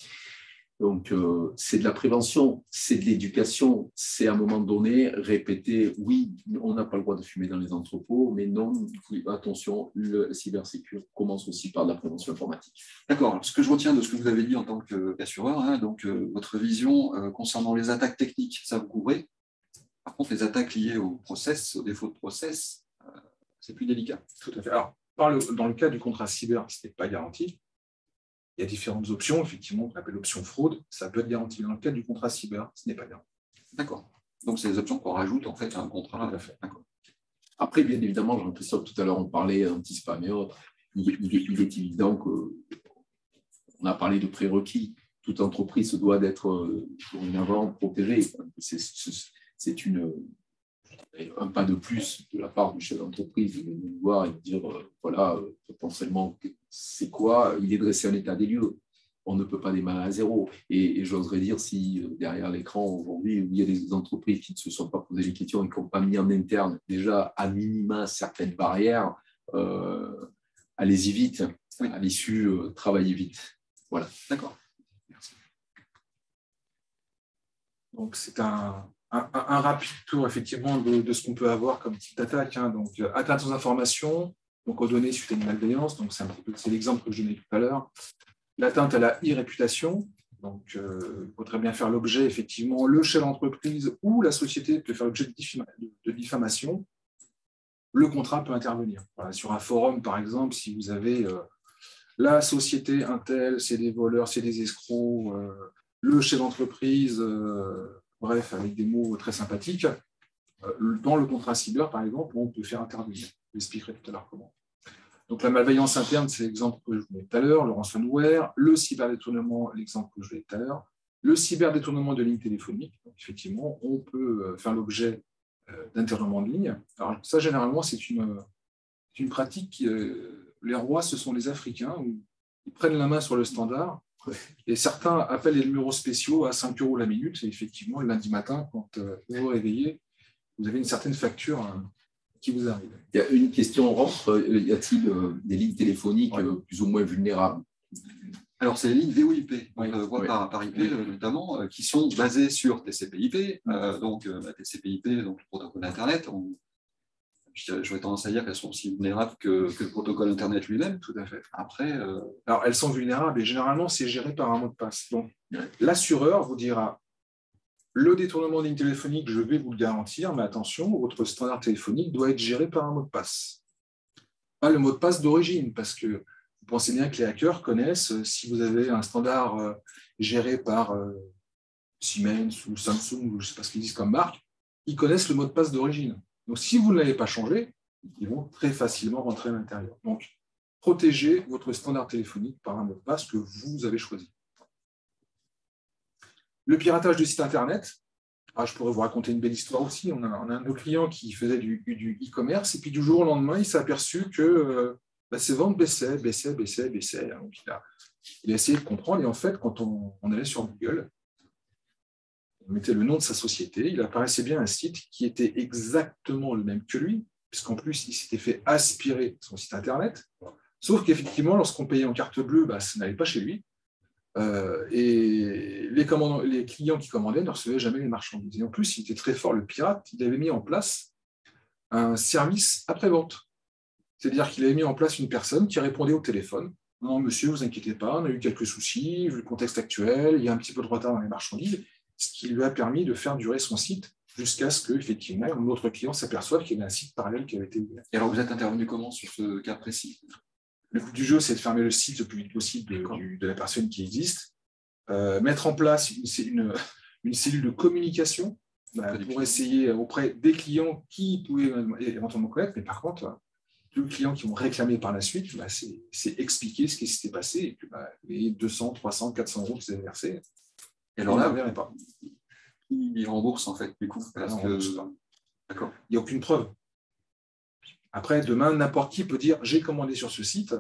Donc, c'est de la prévention, c'est de l'éducation, c'est à un moment donné répéter, oui, on n'a pas le droit de fumer dans les entrepôts, mais non, attention, la cybersécurité commence aussi par de la prévention informatique. D'accord. Ce que je retiens de ce que vous avez dit en tant qu'assureur, donc votre vision concernant les attaques techniques, ça vous couvrez. Par contre, les attaques liées au process, au défaut de process, c'est plus délicat. Tout à fait. Alors, dans le cas du contrat cyber, ce n'est pas garanti. Il y a différentes options, effectivement, qu'on appelle l'option fraude. Ça peut être garanti. Dans le cas du contrat cyber, ce n'est pas garanti. D'accord. Donc, c'est des options qu'on rajoute en fait à un contrat. Tout à fait. D'accord. Après, bien évidemment, Jean-Christophe, tout à l'heure, on parlait anti-spam et autres. Il est évident qu'on a parlé de prérequis. Toute entreprise se doit d'être dorénavant protégée. C'est un pas de plus de la part du chef d'entreprise de venir nous voir et de dire voilà, potentiellement, c'est quoi? Il est dressé un état des lieux. On ne peut pas démarrer à zéro. Et j'oserais dire, si derrière l'écran aujourd'hui, il y a des entreprises qui ne se sont pas posées les questions et qui n'ont pas mis en interne déjà à minima certaines barrières, allez-y vite. À l'issue, travaillez vite. Voilà. D'accord. Merci. Donc, c'est un rapide tour effectivement de ce qu'on peut avoir comme type d'attaque. Donc, atteinte aux informations, donc aux données suite à une malveillance, donc c'est l'exemple que je donnais tout à l'heure. L'atteinte à la e-réputation, donc il faudrait bien faire l'objet, effectivement, le chef d'entreprise ou la société peut faire l'objet de diffamation. Le contrat peut intervenir. Voilà, sur un forum, par exemple, si vous avez la société Intel, c'est des voleurs, c'est des escrocs, le chef d'entreprise, bref, avec des mots très sympathiques, dans le contrat cyber, par exemple, on peut faire intervenir. Je l'expliquerai tout à l'heure comment. Donc, la malveillance interne, c'est l'exemple que je vous donnais tout à l'heure, le ransomware, le cyberdétournement, l'exemple que je vous donnais tout à l'heure, le cyberdétournement de lignes téléphoniques. Donc, effectivement, on peut faire l'objet d'internement de ligne. Alors, ça, généralement, c'est une pratique. Les rois, ce sont les Africains, où ils prennent la main sur le standard. Et certains appellent les numéros spéciaux à 5 € la minute. Et effectivement, le lundi matin, quand vous vous réveillez, vous avez une certaine facture qui vous arrive. Il y a une question en rentre. Y a-t-il des lignes téléphoniques plus ou moins vulnérables? Alors, c'est les lignes VoIP, on le voit par IP notamment, qui sont basées sur TCP/IP. Donc, TCP/IP, donc le protocole d'Internet, j'aurais tendance à dire qu'elles sont aussi vulnérables que le protocole Internet lui-même. Tout à fait. Après, alors, elles sont vulnérables et généralement, c'est géré par un mot de passe. Donc, l'assureur vous dira le détournement de ligne téléphonique, je vais vous le garantir, mais attention, votre standard téléphonique doit être géré par un mot de passe. Pas le mot de passe d'origine, parce que vous pensez bien que les hackers connaissent, si vous avez un standard géré par Siemens ou Samsung, ou je ne sais pas ce qu'ils disent comme marque, ils connaissent le mot de passe d'origine. Donc, si vous ne l'avez pas changé, ils vont très facilement rentrer à l'intérieur. Donc, protégez votre standard téléphonique par un mot de passe que vous avez choisi. Le piratage de sites Internet. Je pourrais vous raconter une belle histoire aussi. On a un de nos clients qui faisait du e-commerce et puis du jour au lendemain, il s'est aperçu que ses ventes baissaient. Donc, il a essayé de comprendre et en fait, quand on allait sur Google, on mettait le nom de sa société, il apparaissait bien un site qui était exactement le même que lui, puisqu'en plus, il s'était fait aspirer son site Internet. Sauf qu'effectivement, lorsqu'on payait en carte bleue, ça n'allait pas chez lui. Et les clients qui commandaient ne recevaient jamais les marchandises. Et en plus, il était très fort, le pirate, il avait mis en place un service après-vente. C'est-à-dire qu'il avait mis en place une personne qui répondait au téléphone. Non, monsieur, vous inquiétez pas, on a eu quelques soucis, vu le contexte actuel, il y a un petit peu de retard dans les marchandises, ce qui lui a permis de faire durer son site jusqu'à ce qu'effectivement, notre client s'aperçoive qu'il y avait un site parallèle qui avait été ouvert. Et alors, vous êtes intervenu comment sur ce cas précis? Le but du jeu, c'est de fermer le site le plus vite possible de la personne qui existe, mettre en place une cellule de communication pour essayer auprès des clients qui pouvaient éventuellement connaître, mais par contre, tous les clients qui vont réclamer par la suite, c'est expliquer ce qui s'était passé, et puis les 200, 300, 400 € qu'ils avaient versés. Et alors là, ils remboursent en fait, du coup, parce que... D'accord. Il n'y a aucune preuve. Après, demain, n'importe qui peut dire « j'ai commandé sur ce site ».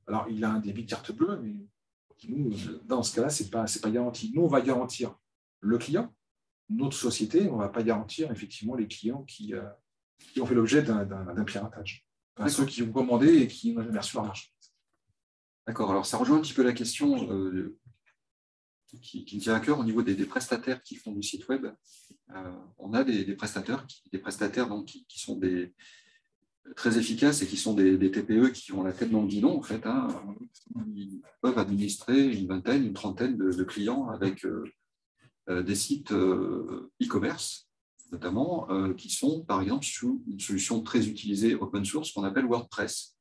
Alors, il a un débit de carte bleue, mais nous, dans ce cas-là, ce n'est pas garanti. Nous, on va garantir le client. Notre société, on ne va pas garantir effectivement les clients qui ont fait l'objet d'un piratage. Enfin, ceux qui ont commandé et qui n'ont jamais reçu leur marchandise. D'accord. Alors, ça rejoint un petit peu la question qui me tient à cœur au niveau des prestataires qui font du site web. On a des prestataires donc, qui sont très efficaces et qui sont des TPE qui ont la tête dans le guidon, en fait. Ils peuvent administrer une vingtaine, une trentaine de clients avec des sites e-commerce, notamment, qui sont, par exemple, sous une solution très utilisée open source qu'on appelle WordPress.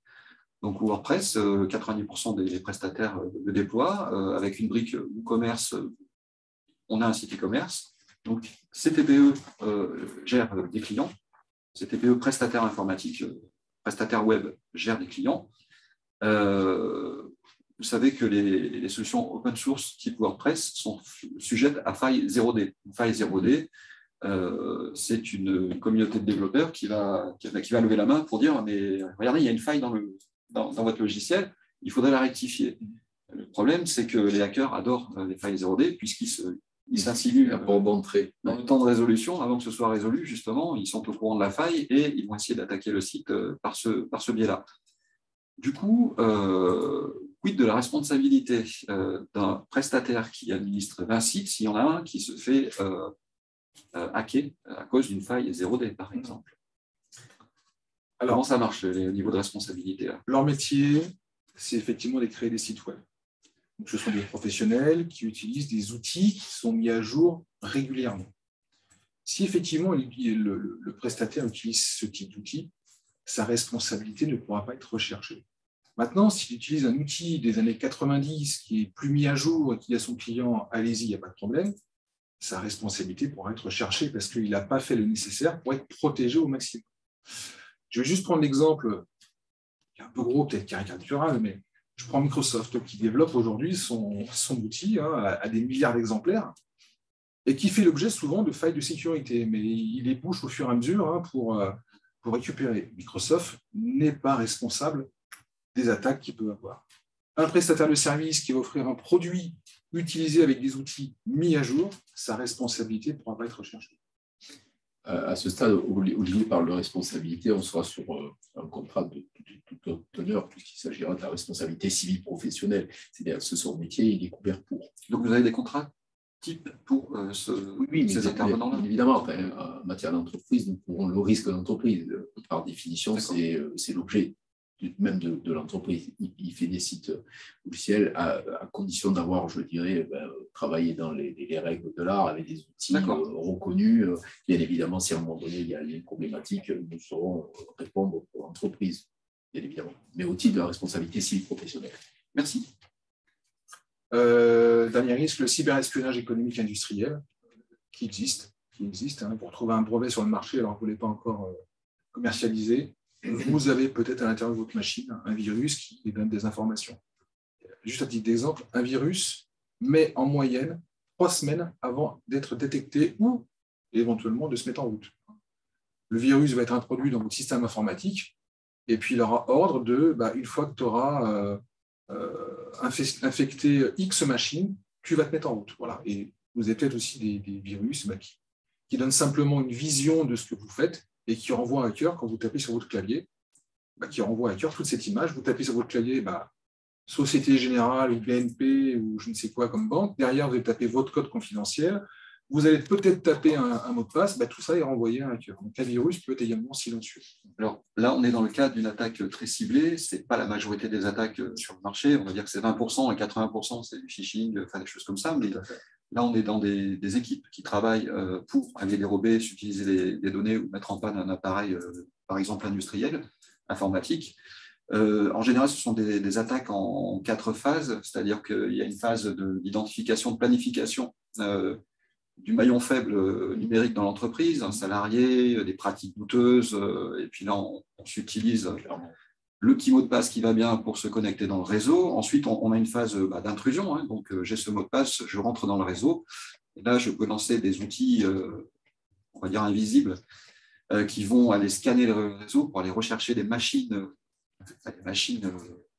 Donc, WordPress, 90% des prestataires le déploient. Avec une brique WooCommerce, on a un site e-commerce. Donc, ces TPE gèrent des clients. Ces TPE prestataires informatiques, prestataires web gèrent des clients. Vous savez que les solutions open source type WordPress sont sujettes à faille 0D. Faille 0D, c'est une communauté de développeurs qui va lever la main pour dire « mais regardez, il y a une faille dans votre logiciel, il faudrait la rectifier ». Le problème, c'est que les hackers adorent les failles 0D puisqu'ils s'insinuent dans le temps de résolution. Avant que ce soit résolu, justement, ils sont au courant de la faille et ils vont essayer d'attaquer le site par ce biais-là. Du coup, quid de la responsabilité d'un prestataire qui administre 20 sites s'il y en a un qui se fait hacker à cause d'une faille 0D, par exemple? Alors, comment ça marche, les niveaux de responsabilité là? Leur métier, c'est effectivement de créer des sites web. Donc, ce sont des professionnels qui utilisent des outils qui sont mis à jour régulièrement. Si effectivement le prestataire utilise ce type d'outil, sa responsabilité ne pourra pas être recherchée. Maintenant, s'il utilise un outil des années 90 qui est plus mis à jour et qui dit à son client « allez-y, il n'y a pas de problème », sa responsabilité pourra être recherchée parce qu'il n'a pas fait le nécessaire pour être protégé au maximum. Je vais juste prendre l'exemple, qui est un peu gros, peut-être caricatural, mais je prends Microsoft qui développe aujourd'hui son outil à des milliards d'exemplaires et qui fait l'objet souvent de failles de sécurité, mais il les bouche au fur et à mesure pour récupérer. Microsoft n'est pas responsable des attaques qu'il peut avoir. Un prestataire de service qui va offrir un produit utilisé avec des outils mis à jour, sa responsabilité ne pourra pas être recherchée. À ce stade, Olivier parle de responsabilité, on sera sur un contrat de toute autre teneur, puisqu'il s'agira de la responsabilité civile professionnelle. C'est-à-dire que son métier, il est couvert pour. Donc, vous avez des contrats type pour ces intervenants-là? Évidemment, en matière d'entreprise, nous couvrons le risque d'entreprise. Par définition, c'est l'objet même de l'entreprise. Il fait des sites officiels à condition d'avoir, je dirais, travaillé dans les règles de l'art avec des outils reconnus. Bien évidemment, si à un moment donné, il y a une problématique, nous saurons répondre pour l'entreprise, bien évidemment, mais au titre de la responsabilité civile professionnelle. Merci. Dernier risque, le cyberespionnage économique industriel, qui existe pour trouver un brevet sur le marché alors que vous ne l'avez pas encore commercialisé. Vous avez peut-être à l'intérieur de votre machine un virus qui donne des informations. Juste à titre d'exemple, un virus met en moyenne 3 semaines avant d'être détecté ou éventuellement de se mettre en route. Le virus va être introduit dans votre système informatique et puis il aura ordre de, une fois que tu auras infecté X machines, tu vas te mettre en route. Voilà. Et vous avez peut-être aussi des virus qui donnent simplement une vision de ce que vous faites et qui renvoie un hacker quand vous tapez sur votre clavier, qui renvoie un hacker toute cette image. Vous tapez sur votre clavier, Société Générale ou BNP ou je ne sais quoi comme banque. Derrière, vous allez taper votre code confidentiel. Vous allez peut-être taper un mot de passe. Tout ça est renvoyé à un hacker. Donc, un virus peut être également silencieux. Alors là, on est dans le cadre d'une attaque très ciblée. Ce n'est pas la majorité des attaques sur le marché. On va dire que c'est 20% et 80%, c'est du phishing, des choses comme ça. Mais là, on est dans des équipes qui travaillent pour aller dérober, utiliser les données ou mettre en panne un appareil, par exemple industriel, informatique. En général, ce sont des attaques en 4 phases, c'est-à-dire qu'il y a une phase d'identification, de planification du maillon faible numérique dans l'entreprise, un salarié, des pratiques douteuses, et puis là, on s'utilise le petit mot de passe qui va bien pour se connecter dans le réseau. Ensuite, on a une phase d'intrusion, donc j'ai ce mot de passe, je rentre dans le réseau, et là, je peux lancer des outils, on va dire invisibles, qui vont aller scanner le réseau pour aller rechercher des machines,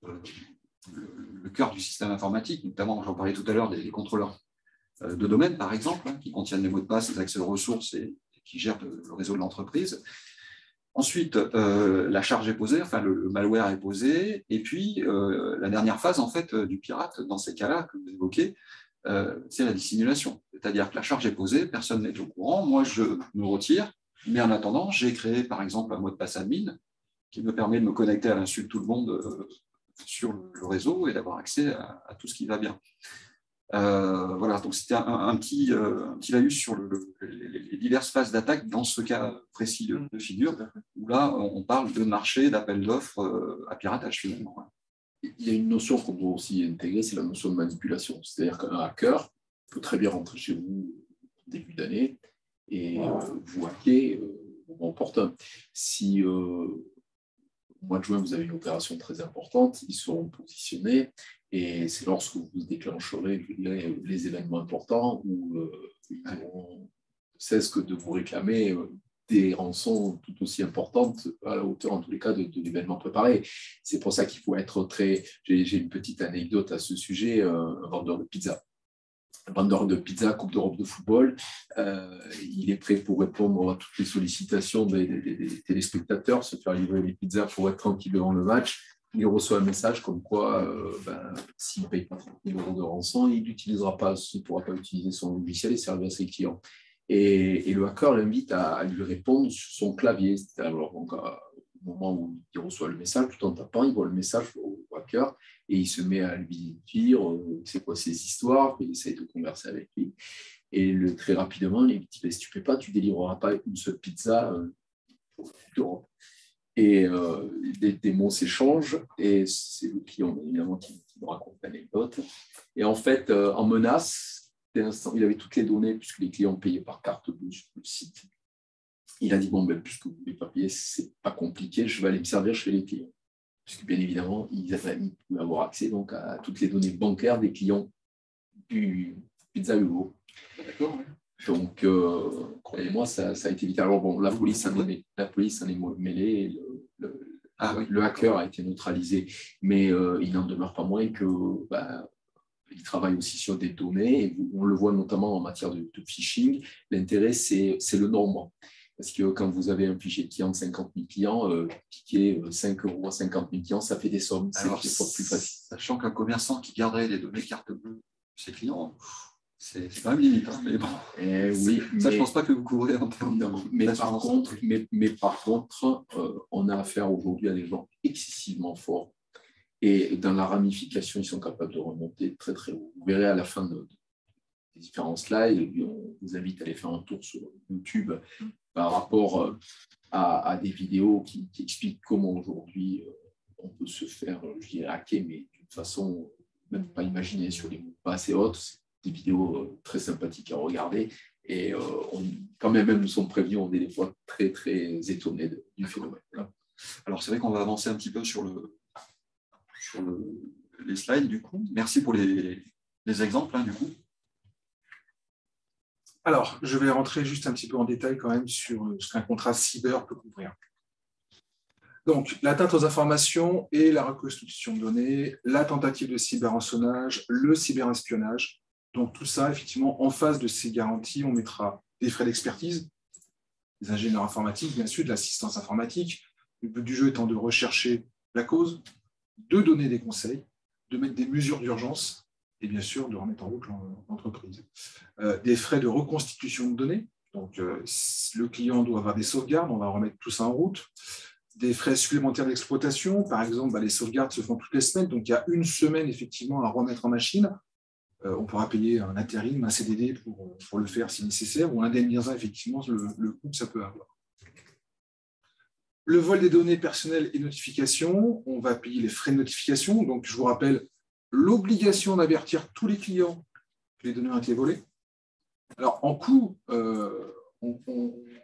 le cœur du système informatique, notamment, j'en parlais tout à l'heure, des contrôleurs de domaine, par exemple, qui contiennent les mots de passe, les accès aux ressources et qui gèrent le réseau de l'entreprise. Ensuite, la charge est posée, le malware est posé, et puis la dernière phase en fait, du pirate, dans ces cas-là que vous évoquez, c'est la dissimulation. C'est-à-dire que la charge est posée, personne n'est au courant, moi je me retire, mais en attendant, j'ai créé par exemple un mot de passe admin qui me permet de me connecter à l'insu de tout le monde sur le réseau et d'avoir accès à tout ce qui va bien. Voilà, donc c'était un petit laïus sur les diverses phases d'attaque dans ce cas précis de figure, où là, on parle de marché, d'appel d'offres à piratage finalement. Il y a une notion qu'on doit aussi intégrer, c'est la notion de manipulation. C'est-à-dire qu'un hacker peut très bien rentrer chez vous au début d'année et vous hacker au moment opportun. Si au mois de juin, vous avez une opération très importante, ils seront positionnés et c'est lorsque vous déclencherez les événements importants où ils n'auront cesse que de vous réclamer des rançons tout aussi importantes à la hauteur, en tous les cas, de l'événement préparé. C'est pour ça qu'il faut être très... J'ai une petite anecdote à ce sujet, un vendeur de pizza. Un vendeur de pizza, Coupe d'Europe de football, il est prêt pour répondre à toutes les sollicitations des téléspectateurs, se faire livrer les pizzas pour être tranquille devant le match. Il reçoit un message comme quoi, s'il ne paye pas 30 000 € de rançon, il ne pourra pas utiliser son logiciel et servir à ses clients. Et le hacker l'invite à lui répondre sur son clavier. Alors, donc, moment où il reçoit le message, tout en tapant, il voit le message au hacker et il se met à lui dire c'est quoi ces histoires, et il essaie de converser avec lui. Et très rapidement, il dit si tu ne fais pas, tu ne délivreras pas une seule pizza pour le futur. Et des mots s'échangent, et c'est le client évidemment qui me raconte l'anecdote. Et en fait, en menace, il avait toutes les données, puisque les clients payaient par carte bleue sur le site. Il a dit puisque vous ne voulez pas payer, c'est pas compliqué, je vais aller me servir chez les clients. Puisque bien évidemment, il pouvait avoir accès donc, à toutes les données bancaires des clients du Pizza Hugo. D'accord. Donc, croyez-moi, ça a été vite. Alors, bon, la police s'en est mêlée, le hacker a été neutralisé, mais il n'en demeure pas moins que il travaille aussi sur des données, et on le voit notamment en matière de phishing. L'intérêt, c'est le nombre. Parce que quand vous avez un fichier client de 50 000 clients, piquer 5 € à 50 000 clients, ça fait des sommes. C'est plus facile. Sachant qu'un commerçant qui garderait les données carte bleue de ses clients, c'est quand même limite. Hein, mais bon, oui, ça, je ne pense pas que vous couvrez en termes de. Mais par contre, on a affaire aujourd'hui à des gens excessivement forts. Et dans la ramification, ils sont capables de remonter très, très haut. Vous verrez à la fin des différents slides, on vous invite à aller faire un tour sur YouTube par rapport à des vidéos qui expliquent comment aujourd'hui on peut se faire, je dirais, hacker, mais d'une façon même pas imaginée, sur les mots pas assez hautes. C'est des vidéos très sympathiques à regarder. Et quand même, nous sommes prévenus, on est des fois très, très étonnés du phénomène. Voilà. Alors, c'est vrai qu'on va avancer un petit peu sur les slides, du coup. Merci pour les exemples, du coup. Alors, je vais rentrer juste un petit peu en détail quand même sur ce qu'un contrat cyber peut couvrir. Donc, l'atteinte aux informations et la reconstitution de données, la tentative de cyberrançonnage, le cyberespionnage. Donc, tout ça, effectivement, en face de ces garanties, on mettra des frais d'expertise, des ingénieurs informatiques, bien sûr, de l'assistance informatique. Le but du jeu étant de rechercher la cause, de donner des conseils, de mettre des mesures d'urgence et bien sûr de remettre en route l'entreprise. Des frais de reconstitution de données, donc le client doit avoir des sauvegardes, on va remettre tout ça en route. Des frais supplémentaires d'exploitation, par exemple, les sauvegardes se font toutes les semaines, donc il y a une semaine effectivement à remettre en machine. On pourra payer un intérim, un CDD pour le faire si nécessaire, ou on indemnisera effectivement le coût que ça peut avoir. Le vol des données personnelles et notifications, on va payer les frais de notification. Donc, je vous rappelle l'obligation d'avertir tous les clients que les données ont été volées. Alors, en coût, il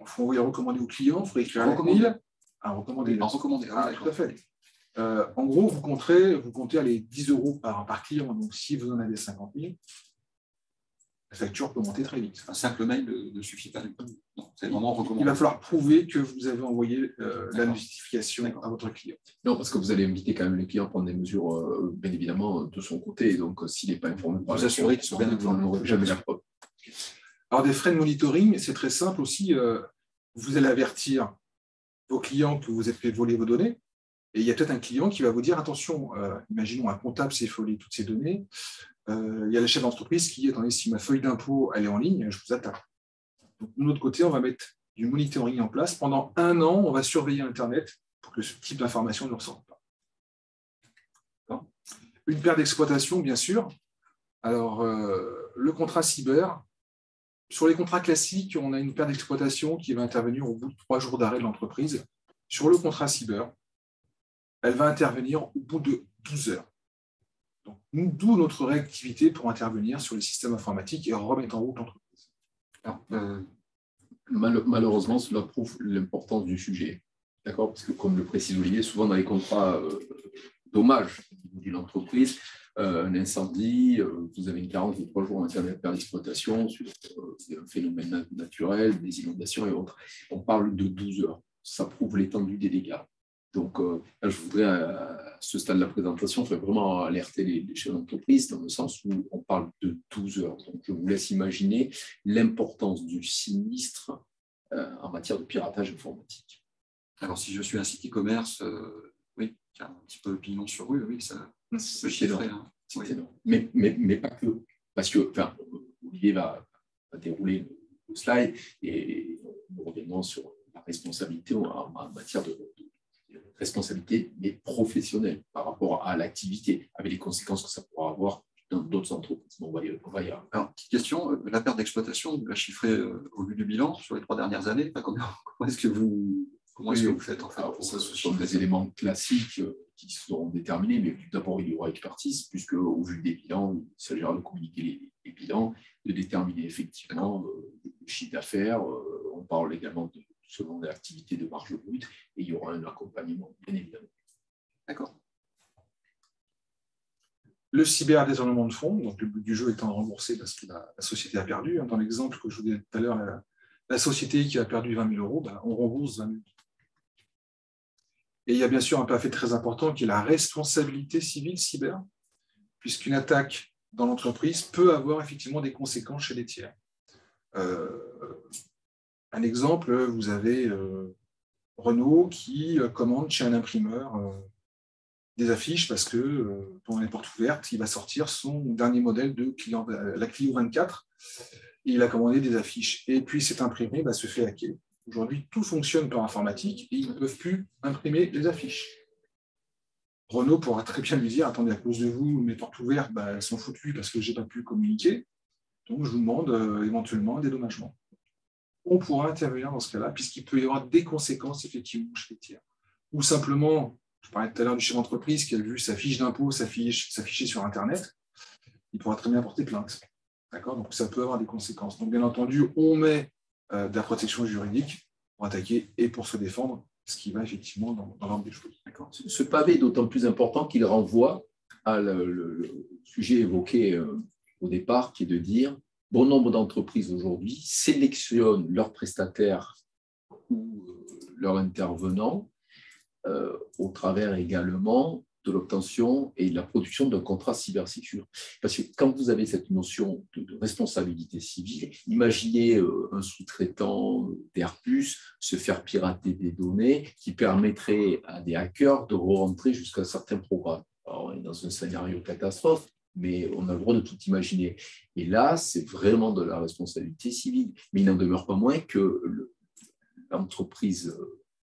faut envoyer recommander aux clients, il faut écrire un mail. Recommander. Tout à fait. En gros, vous comptez les 10 € par client. Donc, si vous en avez 50 000, la facture peut monter très vite. Un simple mail ne suffit pas. C'est vraiment recommandé. Il va falloir prouver que vous avez envoyé la notification à votre client. Non, parce que vous allez inviter quand même les clients à prendre des mesures, bien évidemment, de son côté. Donc, s'il n'est pas informé, vous assurez qu'il soit bien informé. Vous n'aurez jamais la preuve. Alors, des frais de monitoring, c'est très simple aussi. Vous allez avertir vos clients que vous êtes fait voler vos données. Et il y a peut-être un client qui va vous dire, attention, imaginons un comptable s'est volé toutes ces données. Il y a le chef d'entreprise qui dit, attendez, si ma feuille d'impôt elle est en ligne, je vous attaque. Donc, de notre côté, on va mettre du monitoring en place. Pendant 1 an, on va surveiller Internet pour que ce type d'information ne ressorte pas. Une perte d'exploitation, bien sûr. Alors, le contrat cyber, sur les contrats classiques, on a une perte d'exploitation qui va intervenir au bout de 3 jours d'arrêt de l'entreprise. Sur le contrat cyber, elle va intervenir au bout de 12 heures. D'où notre réactivité pour intervenir sur les systèmes informatiques et remettre en route l'entreprise. Malheureusement, cela prouve l'importance du sujet. D'accord ? Parce que, comme le précise Olivier, souvent dans les contrats dommages d'une entreprise, un incendie, vous avez une carence de 3 jours en matière de perte d'exploitation sur un phénomène naturel, des inondations et autres. On parle de 12 heures. Ça prouve l'étendue des dégâts. Donc, là, je voudrais, à ce stade de la présentation, vraiment alerter les chefs d'entreprise dans le sens où on parle de 12 heures. Donc, je vous laisse imaginer l'importance du sinistre en matière de piratage informatique. Alors, si je suis un site e-commerce, oui, qui a un petit peu pignon sur rue, oui, ça peut chiffrer. Hein. C'est énorme. Mais pas que. Parce que, Olivier va dérouler le slide et nous reviendrons sur la responsabilité en matière de responsabilité, mais professionnelle par rapport à l'activité, avec les conséquences que ça pourra avoir dans d'autres entreprises. Bon, on va y arriver. Alors, petite question, la perte d'exploitation, vous la chiffrez au vu du bilan sur les 3 dernières années. Enfin, comment est-ce que vous faites en fait? Alors, ça, ce sont des éléments classiques qui seront déterminés, mais d'abord, il y aura expertise, puisque au vu des bilans, il s'agira de communiquer les bilans, de déterminer effectivement le chiffre d'affaires. On parle également selon l'activité de marge brute, et il y aura un accompagnement, bien évidemment. D'accord. Le cyberdétournement de fonds, donc le but du jeu étant de rembourser parce que la société a perdu. Dans l'exemple que je vous disais tout à l'heure, la société qui a perdu 20 000 €, on rembourse 20 000 €. Et il y a bien sûr un papier très important qui est la responsabilité civile cyber, puisqu'une attaque dans l'entreprise peut avoir effectivement des conséquences chez les tiers. Un exemple, vous avez Renault qui commande chez un imprimeur des affiches parce que pendant les portes ouvertes, il va sortir son dernier modèle de la Clio 24 et il a commandé des affiches. Et puis cette imprimerie se fait hacker. Aujourd'hui, tout fonctionne par informatique et ils ne peuvent plus imprimer les affiches. Renault pourra très bien lui dire « Attendez, à cause de vous, mes portes ouvertes elles sont foutues parce que je n'ai pas pu communiquer. Donc, je vous demande éventuellement un dédommagement. » On pourra intervenir dans ce cas-là, puisqu'il peut y avoir des conséquences effectivement chez les tiers. Ou simplement, je parlais tout à l'heure du chef d'entreprise qui a vu sa fiche d'impôt s'afficher sur Internet, il pourra très bien porter plainte. D'accord ? Donc, ça peut avoir des conséquences. Donc, bien entendu, on met de la protection juridique pour attaquer et pour se défendre, ce qui va effectivement dans l'ordre des choses. D'accord. Ce pavé est d'autant plus important qu'il renvoie à le sujet évoqué au départ, qui est de dire bon nombre d'entreprises aujourd'hui sélectionnent leurs prestataires ou leurs intervenants au travers également de l'obtention et de la production d'un contrat cybersécurité. Parce que quand vous avez cette notion de responsabilité civile, imaginez un sous-traitant d'Airbus se faire pirater des données qui permettraient à des hackers de re-rentrer jusqu'à certains programmes. Alors, on est dans un scénario catastrophe, mais on a le droit de tout imaginer. Et là, c'est vraiment de la responsabilité civile. Mais il n'en demeure pas moins que l'entreprise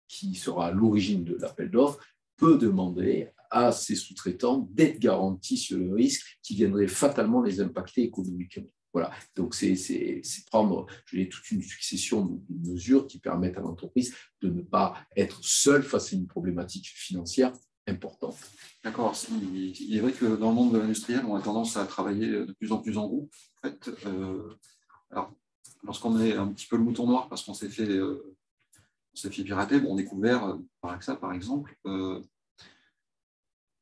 qui sera à l'origine de l'appel d'offres peut demander à ses sous-traitants d'être garantis sur le risque qui viendrait fatalement les impacter économiquement. Voilà, donc c'est prendre toute une succession de mesures qui permettent à l'entreprise de ne pas être seule face à une problématique financière importante. D'accord. Il est vrai que dans le monde de l'industriel, on a tendance à travailler de plus en plus en groupe. En fait, alors, lorsqu'on est un petit peu le mouton noir parce qu'on s'est fait pirater, on est couvert par AXA, par exemple.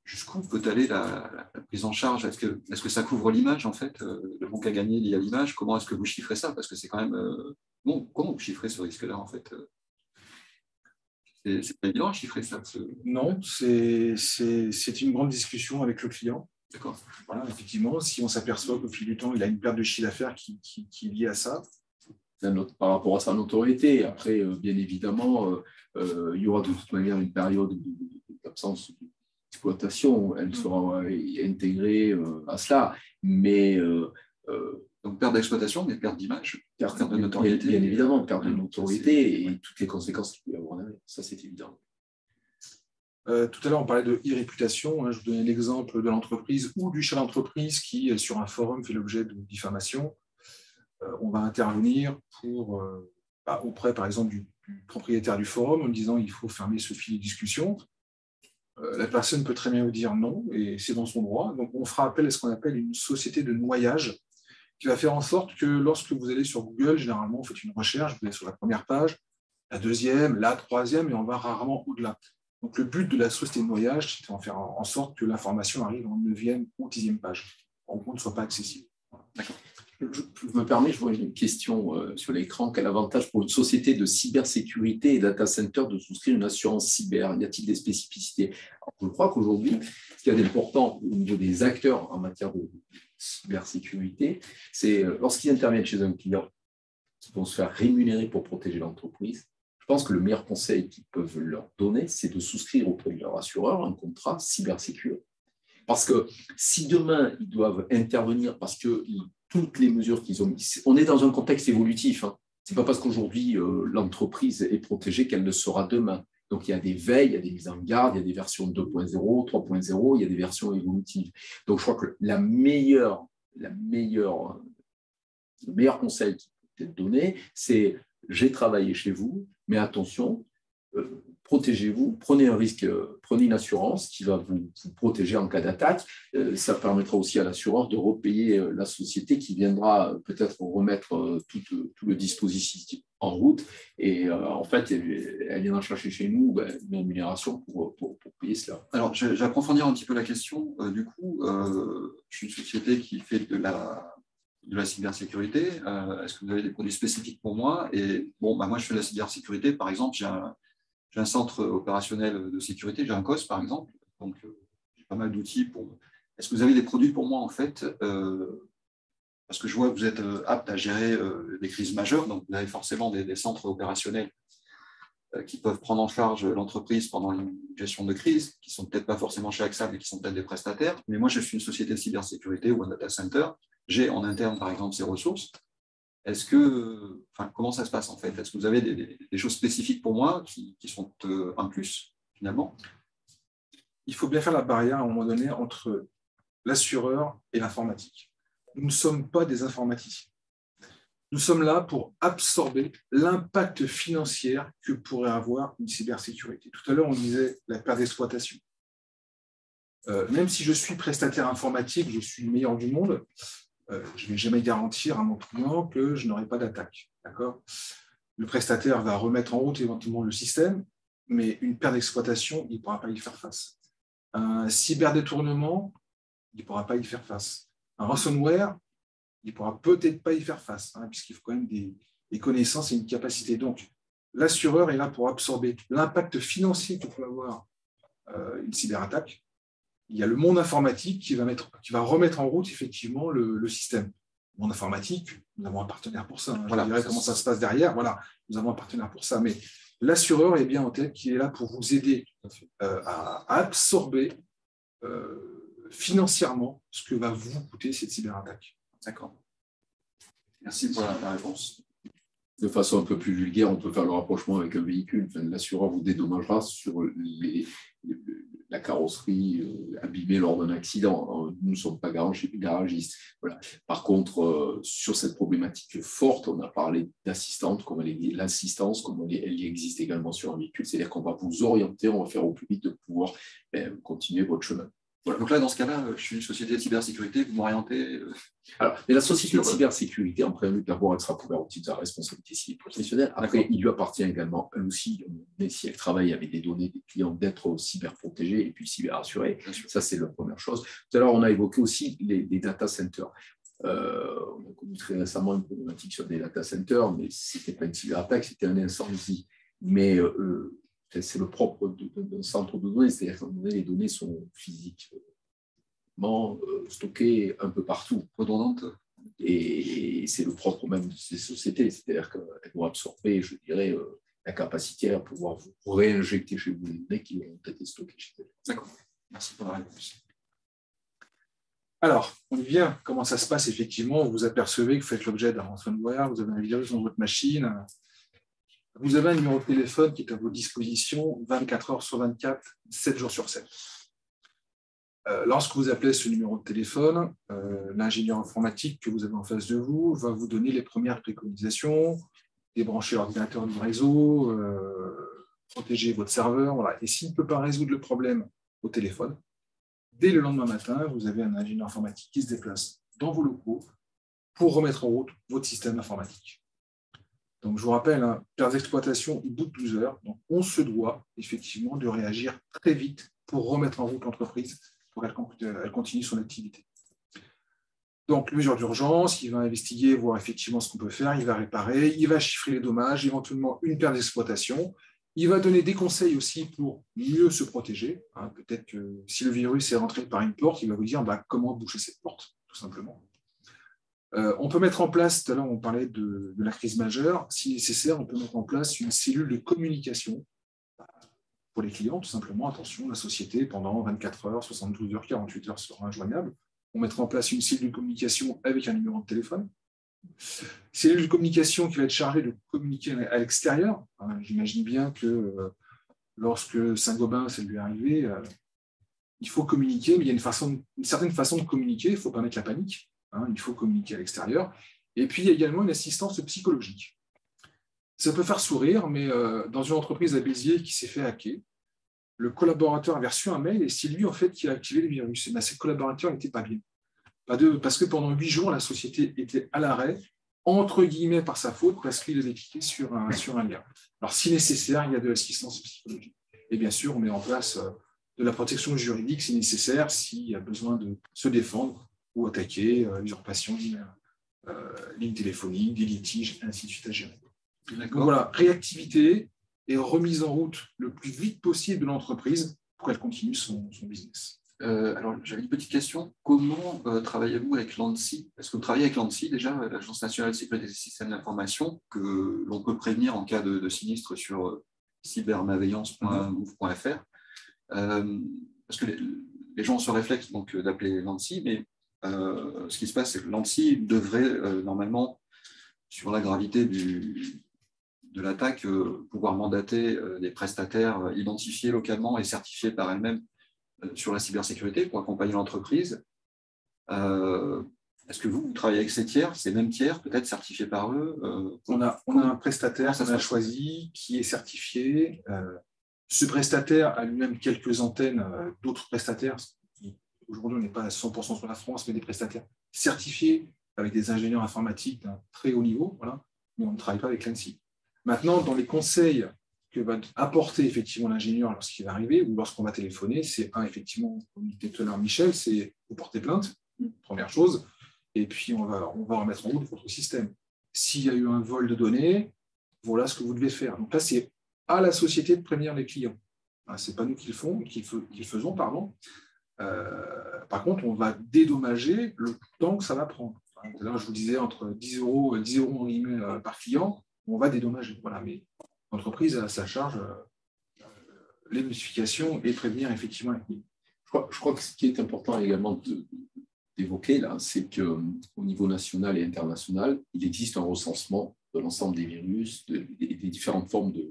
Jusqu'où peut aller la prise en charge? Est-ce que ça couvre l'image, en fait, le manque à gagner lié à l'image? Comment est-ce que vous chiffrez ça? Parce que c'est quand même... comment vous chiffrez ce risque-là, en fait? C'est pas évident à chiffrer ça. Non, c'est une grande discussion avec le client. D'accord. Voilà, effectivement, si on s'aperçoit qu'au fil du temps, il a une perte de chiffre d'affaires qui est liée à ça. Par rapport à sa notoriété. Après, bien évidemment, il y aura de toute manière une période d'absence d'exploitation. Elle sera intégrée à cela. Mais donc, perte d'exploitation, mais perte d'image, perte de notoriété. Bien évidemment, perte de notoriété et toutes les conséquences qu'il peut y avoir. Ça, c'est évident. Tout à l'heure, on parlait de e-réputation. Je vous donnais l'exemple de l'entreprise ou du chef d'entreprise qui, sur un forum, fait l'objet de diffamation. On va intervenir auprès, par exemple, du propriétaire du forum en lui disant il faut fermer ce fil de discussion. La personne peut très bien vous dire non, et c'est dans son droit. Donc, on fera appel à ce qu'on appelle une société de noyage qui va faire en sorte que lorsque vous allez sur Google, généralement, vous faites une recherche, vous allez sur la première page, la deuxième, la troisième, et on va rarement au-delà. Donc, le but de la société de noyage, c'est de faire en sorte que l'information arrive en 9e ou 10e page, en gros, ne soit pas accessible. D'accord. Je me permets, je vois une question sur l'écran. Quel avantage pour une société de cybersécurité et data center de souscrire une assurance cyber? Y a-t-il des spécificités? Alors, je crois qu'aujourd'hui, ce qu'il y a d'important au niveau des acteurs en matière de cybersécurité, c'est lorsqu'ils interviennent chez un client qui vont se faire rémunérer pour protéger l'entreprise, je pense que le meilleur conseil qu'ils peuvent leur donner, c'est de souscrire auprès de leur assureur un contrat cybersécurité. Parce que si demain, ils doivent intervenir parce que toutes les mesures qu'ils ont mises, on est dans un contexte évolutif. Ce n'est pas parce qu'aujourd'hui, l'entreprise est protégée qu'elle le sera demain. Donc, il y a des veilles, il y a des mises en garde, il y a des versions 2.0, 3.0, il y a des versions évolutives. Donc, je crois que le meilleur conseil qui peut être donné, c'est j'ai travaillé chez vous, mais attention, protégez-vous, prenez un risque, prenez une assurance qui va vous protéger en cas d'attaque. Ça permettra aussi à l'assureur de repayer la société qui viendra peut-être remettre tout le dispositif en route. Et en fait, elle viendra chercher chez nous une rémunération pour payer cela. Alors, je vais approfondir un petit peu la question. Du coup, je suis une société qui fait de la cybersécurité. Est-ce que vous avez des produits spécifiques pour moi? Et bon, moi, je fais de la cybersécurité. Par exemple, j'ai un centre opérationnel de sécurité, j'ai un COS, par exemple. Donc, j'ai pas mal d'outils pour. Est-ce que vous avez des produits pour moi, en fait? Parce que je vois que vous êtes apte à gérer des crises majeures, donc vous avez forcément des centres opérationnels qui peuvent prendre en charge l'entreprise pendant une gestion de crise, qui ne sont peut-être pas forcément chez AXA, mais qui sont peut-être des prestataires. Mais moi, je suis une société de cybersécurité ou un data center. J'ai en interne, par exemple, ces ressources. Comment ça se passe, en fait? Est-ce que vous avez des choses spécifiques pour moi qui sont un plus, finalement? Il faut bien faire la barrière, à un moment donné, entre l'assureur et l'informatique. Nous ne sommes pas des informaticiens. Nous sommes là pour absorber l'impact financier que pourrait avoir une cybersécurité. Tout à l'heure, on disait la perte d'exploitation. Même si je suis prestataire informatique, je suis le meilleur du monde, je ne vais jamais garantir à mon client que je n'aurai pas d'attaque. D'accord ? Le prestataire va remettre en route éventuellement le système, mais une perte d'exploitation, il ne pourra pas y faire face. Un cyberdétournement, il ne pourra pas y faire face. Un ransomware, il ne pourra peut-être pas y faire face, puisqu'il faut quand même des connaissances et une capacité. Donc, l'assureur est là pour absorber l'impact financier que peut avoir une cyberattaque. Il y a le monde informatique qui va remettre en route effectivement le système. Le monde informatique, nous avons un partenaire pour ça. Voilà, je dirais comment ça se passe derrière. Voilà, nous avons un partenaire pour ça. Mais l'assureur est bien en tête qu'il est là pour vous aider à absorber financièrement ce que va vous coûter cette cyberattaque. D'accord. Merci pour la réponse. De façon un peu plus vulgaire, on peut faire le rapprochement avec un véhicule. L'assureur vous dédommagera sur la carrosserie abîmée lors d'un accident. Nous ne sommes pas garagistes. Voilà. Par contre, sur cette problématique forte, on a parlé d'assistance, comme l'assistance, comme elle existe également sur un véhicule. C'est-à-dire qu'on va vous orienter, on va faire au plus vite de pouvoir continuer votre chemin. Voilà. Donc là, dans ce cas-là, je suis une société de cybersécurité, vous m'orientez. Alors, mais la société de cybersécurité, en préambule, d'abord, elle sera couverte au titre de la responsabilité civile professionnelle. Après, il lui appartient également, elle aussi, mais si elle travaille avec des données des clients, d'être cyberprotégée et puis cyberassurée. Ça, c'est la première chose. Tout à l'heure, on a évoqué aussi les data centers. On a connu très récemment une problématique sur des data centers, mais ce n'était pas une cyberattaque, c'était un incendie. Mais c'est le propre d'un centre de données, c'est-à-dire que les données sont physiquement stockées un peu partout, redondantes. Et c'est le propre même de ces sociétés, c'est-à-dire qu'elles vont absorber, je dirais, la capacité à pouvoir vous réinjecter chez vous les données qui ont été stockées chez elles. D'accord, merci pour la réponse. Alors, on y vient. Comment ça se passe effectivement? Vous apercevez que vous faites l'objet d'un ransomware, vous avez un virus dans votre machine. Vous avez un numéro de téléphone qui est à votre disposition 24 heures sur 24, 7 jours sur 7. Lorsque vous appelez ce numéro de téléphone, l'ingénieur informatique que vous avez en face de vous va vous donner les premières préconisations, débrancher l'ordinateur du réseau, protéger votre serveur. Voilà. Et s'il ne peut pas résoudre le problème au téléphone, dès le lendemain matin, vous avez un ingénieur informatique qui se déplace dans vos locaux pour remettre en route votre système informatique. Donc, je vous rappelle, perte d'exploitation ou bout de 12 heures. Donc, on se doit effectivement de réagir très vite pour remettre en route l'entreprise pour qu'elle continue son activité. Donc, mesure d'urgence, il va investiguer, voir effectivement ce qu'on peut faire, il va réparer, il va chiffrer les dommages, éventuellement une perte d'exploitation. Il va donner des conseils aussi pour mieux se protéger. Peut-être que si le virus est rentré par une porte, il va vous dire comment boucher cette porte, tout simplement. On peut mettre en place, tout à l'heure on parlait de la crise majeure, si nécessaire, on peut mettre en place une cellule de communication pour les clients, tout simplement. Attention, la société, pendant 24 heures, 72 heures, 48 heures sera injoignable. On mettra en place une cellule de communication avec un numéro de téléphone. Cellule de communication qui va être chargée de communiquer à l'extérieur. J'imagine bien que lorsque Saint-Gobain, ça lui est arrivé, il faut communiquer, mais il y a une certaine façon de communiquer, il ne faut pas mettre la panique, hein, il faut communiquer à l'extérieur. Et puis, il y a également une assistance psychologique. Ça peut faire sourire, mais dans une entreprise à Béziers qui s'est fait hacker, le collaborateur avait reçu un mail et c'est lui, en fait, qui a activé le virus. Et bien, ses collaborateurs n'étaient pas bien. Parce que pendant 8 jours, la société était à l'arrêt, entre guillemets par sa faute, parce qu'il avait cliqué sur un lien. Alors, si nécessaire, il y a de l'assistance psychologique. Et bien sûr, on met en place de la protection juridique si nécessaire, s'il y a besoin de se défendre ou attaquer, usurpation, ligne téléphonique, des litiges, ainsi de suite à gérer. Donc voilà, réactivité et remise en route le plus vite possible de l'entreprise pour qu'elle continue son business. Alors, j'avais une petite question. Comment travaillez-vous avec l'ANSSI? Est-ce que vous travaillez avec l'ANSSI déjà, l'Agence nationale de sécurité des systèmes d'information, que l'on peut prévenir en cas de sinistre sur cybermalveillance.gouv.fr? Parce que les gens ont ce réflexe donc, d'appeler l'ANSSI, mais ce qui se passe, c'est que l'ANSSI devrait normalement, sur la gravité de l'attaque, pouvoir mandater des prestataires identifiés localement et certifiés par elles-mêmes sur la cybersécurité pour accompagner l'entreprise. Est-ce que vous travaillez avec ces tiers, ces mêmes tiers, peut-être certifiés par eux? On a un prestataire qu'on a choisi qui est certifié. Ce prestataire a lui-même quelques antennes d'autres prestataires. Aujourd'hui, on n'est pas à 100% sur la France, mais des prestataires certifiés avec des ingénieurs informatiques d'un très haut niveau, voilà, mais on ne travaille pas avec l'ANSSI. Maintenant, dans les conseils que va apporter effectivement l'ingénieur lorsqu'il va arriver ou lorsqu'on va téléphoner, c'est effectivement, comme disait tout à l'heure Michel, c'est vous porter plainte, première chose, et puis on va remettre en route votre système. S'il y a eu un vol de données, voilà ce que vous devez faire. Donc là, c'est à la société de prévenir les clients. Ce n'est pas nous qui le faisons, pardon. Par contre, on va dédommager le temps que ça va prendre. Là, je vous disais entre 10 euros par client, on va dédommager. Voilà, mais l'entreprise a à sa charge les notifications et prévenir effectivement les clients. Je crois que ce qui est important également d'évoquer là, c'est qu'au niveau national et international, il existe un recensement de l'ensemble des virus, des différentes formes de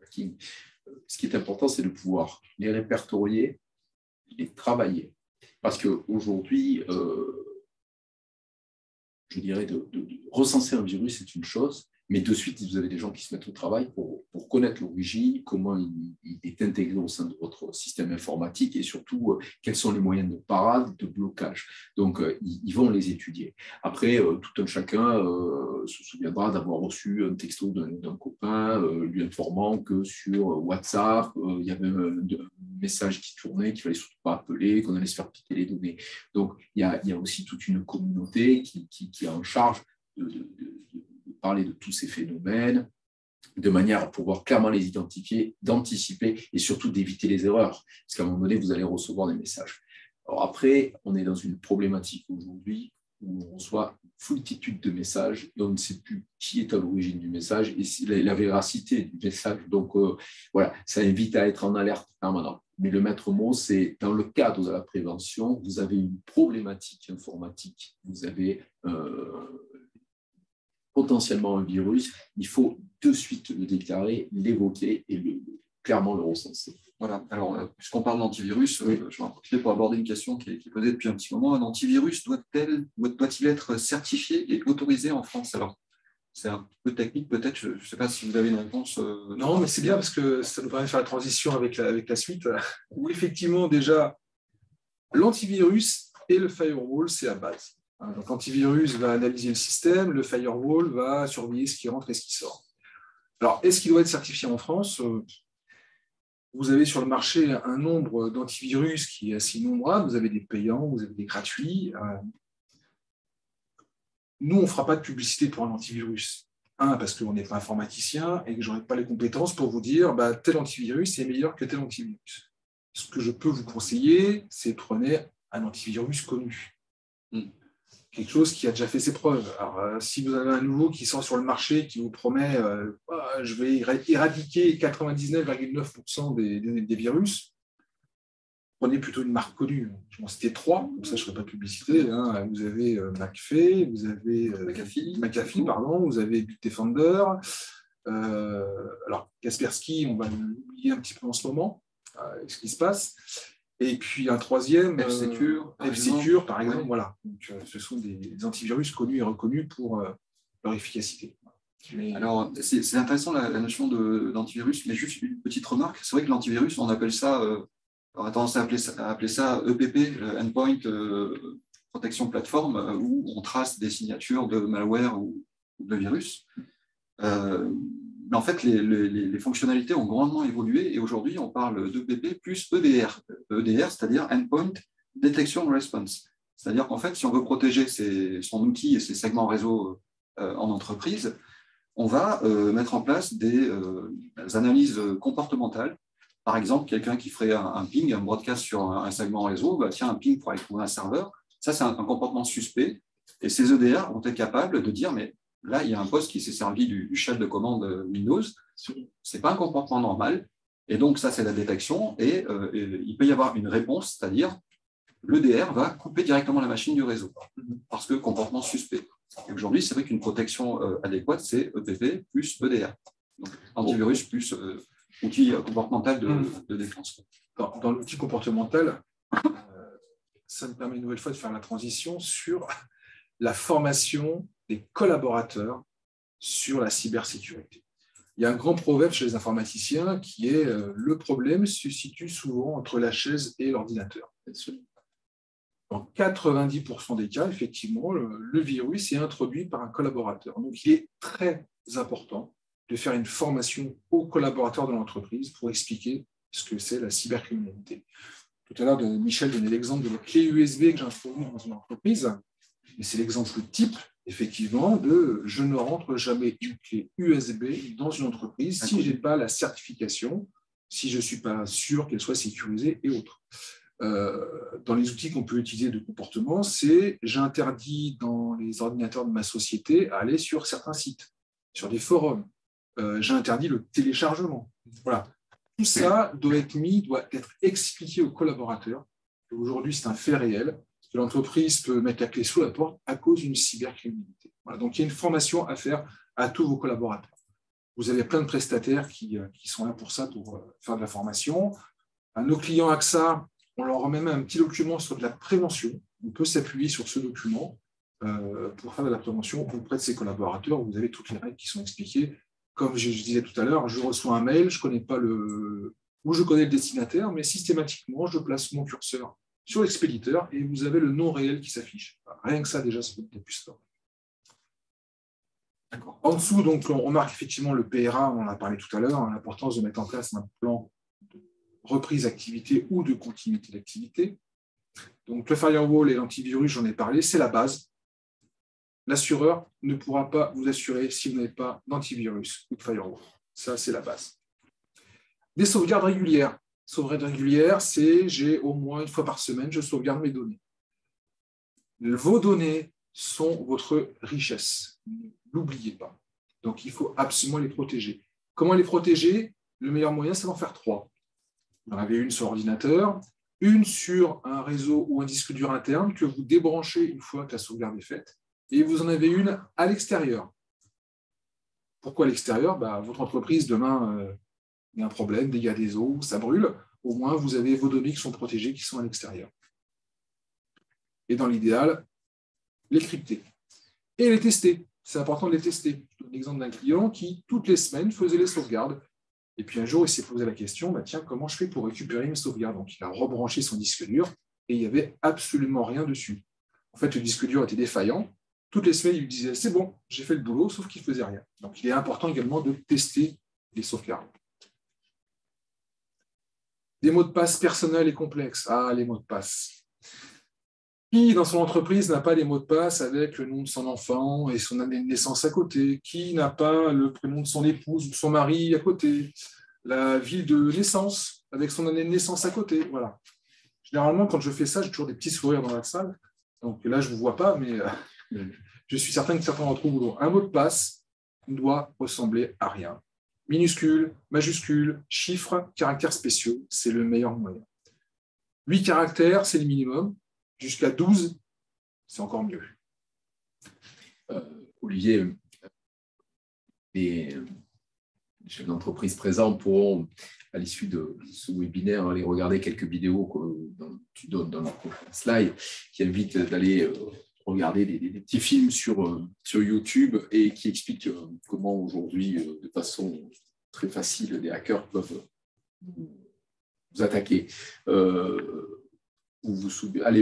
hacking. Ce qui est important, c'est de pouvoir les répertorier, les travailler. Parce qu'aujourd'hui, je dirais, de recenser un virus, c'est une chose, mais de suite, vous avez des gens qui se mettent au travail pour connaître l'origine, comment il est intégré au sein de votre système informatique et surtout, quels sont les moyens de parade, de blocage. Donc, ils vont les étudier. Après, tout un chacun se souviendra d'avoir reçu un texto d'un copain lui informant que sur WhatsApp, il y avait un message qui tournait, qu'il ne fallait surtout pas appeler, qu'on allait se faire piquer les données. Donc, il y a aussi toute une communauté qui est en charge de parler de tous ces phénomènes, de manière à pouvoir clairement les identifier, d'anticiper et surtout d'éviter les erreurs. Parce qu'à un moment donné, vous allez recevoir des messages. Alors après, on est dans une problématique aujourd'hui où on reçoit une foultitude de messages et on ne sait plus qui est à l'origine du message et la véracité du message. Donc voilà, ça invite à être en alerte permanente. Mais le maître mot, c'est dans le cadre de la prévention, vous avez une problématique informatique, vous avez potentiellement un virus, il faut de suite le déclarer, l'évoquer et clairement le recenser. Voilà, alors puisqu'on parle d'antivirus, je vais en profiter pour aborder une question qui est posée depuis un petit moment. Un antivirus doit-il être certifié et autorisé en France? Alors, c'est un peu technique peut-être, je ne sais pas si vous avez une réponse. Non, mais c'est bien parce que ça nous permet de faire la transition avec la suite, où effectivement déjà, l'antivirus et le firewall, c'est la base. Donc, l'antivirus va analyser le système, le firewall va surveiller ce qui rentre et ce qui sort. Alors, est-ce qu'il doit être certifié en France? Vous avez sur le marché un nombre d'antivirus qui est assez innombrable. Vous avez des payants, vous avez des gratuits. Nous, on ne fera pas de publicité pour un antivirus. Parce qu'on n'est pas informaticien et que je n'aurai pas les compétences pour vous dire tel antivirus est meilleur que tel antivirus. Ce que je peux vous conseiller, c'est prenez un antivirus connu. Quelque chose qui a déjà fait ses preuves. Alors, si vous avez un nouveau qui sort sur le marché, qui vous promet je vais éradiquer 99,9% des virus, prenez plutôt une marque connue. Je m'en citais 3, comme ça je ne ferai pas de publicité. Vous avez McAfee, vous avez McAfee, vous avez Bitdefender, Alors, Kaspersky, on va l'oublier un petit peu en ce moment, ce qui se passe. Et puis un troisième, F-Secure, par exemple. Voilà. Donc, ce sont des antivirus connus et reconnus pour leur efficacité. Alors, c'est intéressant la notion d'antivirus, mais juste une petite remarque. C'est vrai que l'antivirus, on appelle ça, on a tendance à appeler ça EPP, Endpoint Protection Platform, où on trace des signatures de malware ou de virus. Mais en fait, les fonctionnalités ont grandement évolué et aujourd'hui, on parle d'EPP plus EDR. EDR, c'est-à-dire Endpoint Detection Response. C'est-à-dire qu'en fait, si on veut protéger son outil et ses segments réseau en entreprise, on va mettre en place des analyses comportementales. Par exemple, quelqu'un qui ferait un ping, un broadcast sur un segment réseau, bah, tiens, un ping pour aller trouver un serveur. Ça, c'est un comportement suspect. Et ces EDR vont être capables de dire, mais là, il y a un poste qui s'est servi du shell de commande Windows. Ce n'est pas un comportement normal. Et donc, ça, c'est la détection. Et il peut y avoir une réponse, c'est-à-dire l'EDR va couper directement la machine du réseau parce que comportement suspect. Aujourd'hui, c'est vrai qu'une protection adéquate, c'est EPP plus EDR. Donc, antivirus plus outil comportemental de défense. Dans l'outil comportemental, ça me permet une nouvelle fois de faire la transition sur la formation des collaborateurs sur la cybersécurité. Il y a un grand proverbe chez les informaticiens qui est le problème se situe souvent entre la chaise et l'ordinateur. Dans 90% des cas, effectivement, le virus est introduit par un collaborateur. Donc, il est très important de faire une formation aux collaborateurs de l'entreprise pour expliquer ce que c'est la cybercriminalité. Tout à l'heure, Michel donnait l'exemple de la clé USB que j'introduis dans une entreprise. Et c'est l'exemple type, effectivement, de je ne rentre jamais une clé USB dans une entreprise si je n'ai pas la certification, si je ne suis pas sûr qu'elle soit sécurisée et autres. Dans les outils qu'on peut utiliser de comportement, c'est j'interdis dans les ordinateurs de ma société à aller sur certains sites, sur des forums. J'interdis le téléchargement. Voilà. Tout ça doit être expliqué aux collaborateurs. Aujourd'hui, c'est un fait réel que l'entreprise peut mettre la clé sous la porte à cause d'une cybercriminalité. Voilà. Donc, il y a une formation à faire à tous vos collaborateurs. Vous avez plein de prestataires qui sont là pour ça, pour faire de la formation. À nos clients AXA, on leur remet même un petit document sur de la prévention. On peut s'appuyer sur ce document pour faire de la prévention auprès de ses collaborateurs. Vous avez toutes les règles qui sont expliquées. Comme je disais tout à l'heure, je reçois un mail, je connais le destinataire, mais systématiquement, je place mon curseur sur l'expéditeur et vous avez le nom réel qui s'affiche. Rien que ça, déjà, c'est peut-être plus fort. En dessous, donc, on remarque effectivement le PRA, on en a parlé tout à l'heure, l'importance de mettre en place un plan de reprise d'activité ou de continuité d'activité. Donc, le firewall et l'antivirus, j'en ai parlé, c'est la base. L'assureur ne pourra pas vous assurer si vous n'avez pas d'antivirus ou de firewall. Ça, c'est la base. Des sauvegardes régulières. Sauvegarde régulière, c'est j'ai au moins une fois par semaine, je sauvegarde mes données. Vos données sont votre richesse. Ne l'oubliez pas. Donc, il faut absolument les protéger. Comment les protéger? Le meilleur moyen, c'est d'en faire 3. Vous en avez une sur l'ordinateur, une sur un réseau ou un disque dur interne que vous débranchez une fois que la sauvegarde est faite, et vous en avez une à l'extérieur. Pourquoi à l'extérieur? Votre entreprise, demain, il y a un problème, dégâts des eaux, ça brûle. Au moins, vous avez vos données qui sont protégées, qui sont à l'extérieur. Et dans l'idéal, les crypter. Et les tester. C'est important de les tester. Je donne l'exemple d'un client qui, toutes les semaines, faisait les sauvegardes. Et puis un jour, il s'est posé la question, tiens, comment je fais pour récupérer mes sauvegardes? Donc, il a rebranché son disque dur et il n'y avait absolument rien dessus. En fait, le disque dur était défaillant. Toutes les semaines, il lui disait, c'est bon, j'ai fait le boulot, sauf qu'il ne faisait rien. Donc, il est important également de tester les sauvegardes. Des mots de passe personnels et complexes. Ah, les mots de passe. Qui, dans son entreprise, n'a pas les mots de passe avec le nom de son enfant et son année de naissance à côté? Qui n'a pas le prénom de son épouse ou de son mari à côté? La ville de naissance avec son année de naissance à côté. Voilà. Généralement, quand je fais ça, j'ai toujours des petits sourires dans la salle. Donc là, je ne vous vois pas, mais je suis certain que certains d'entre vous l'ont. Un mot de passe ne doit ressembler à rien. Minuscules, majuscules, chiffres, caractères spéciaux, c'est le meilleur moyen. 8 caractères, c'est le minimum. Jusqu'à 12, c'est encore mieux. Olivier, les chefs d'entreprise présents pourront, à l'issue de ce webinaire, aller regarder quelques vidéos que tu donnes dans le slide, qui invitent d'aller regarder des petits films sur YouTube et qui expliquent comment aujourd'hui, de façon très facile, des hackers peuvent vous attaquer. Allez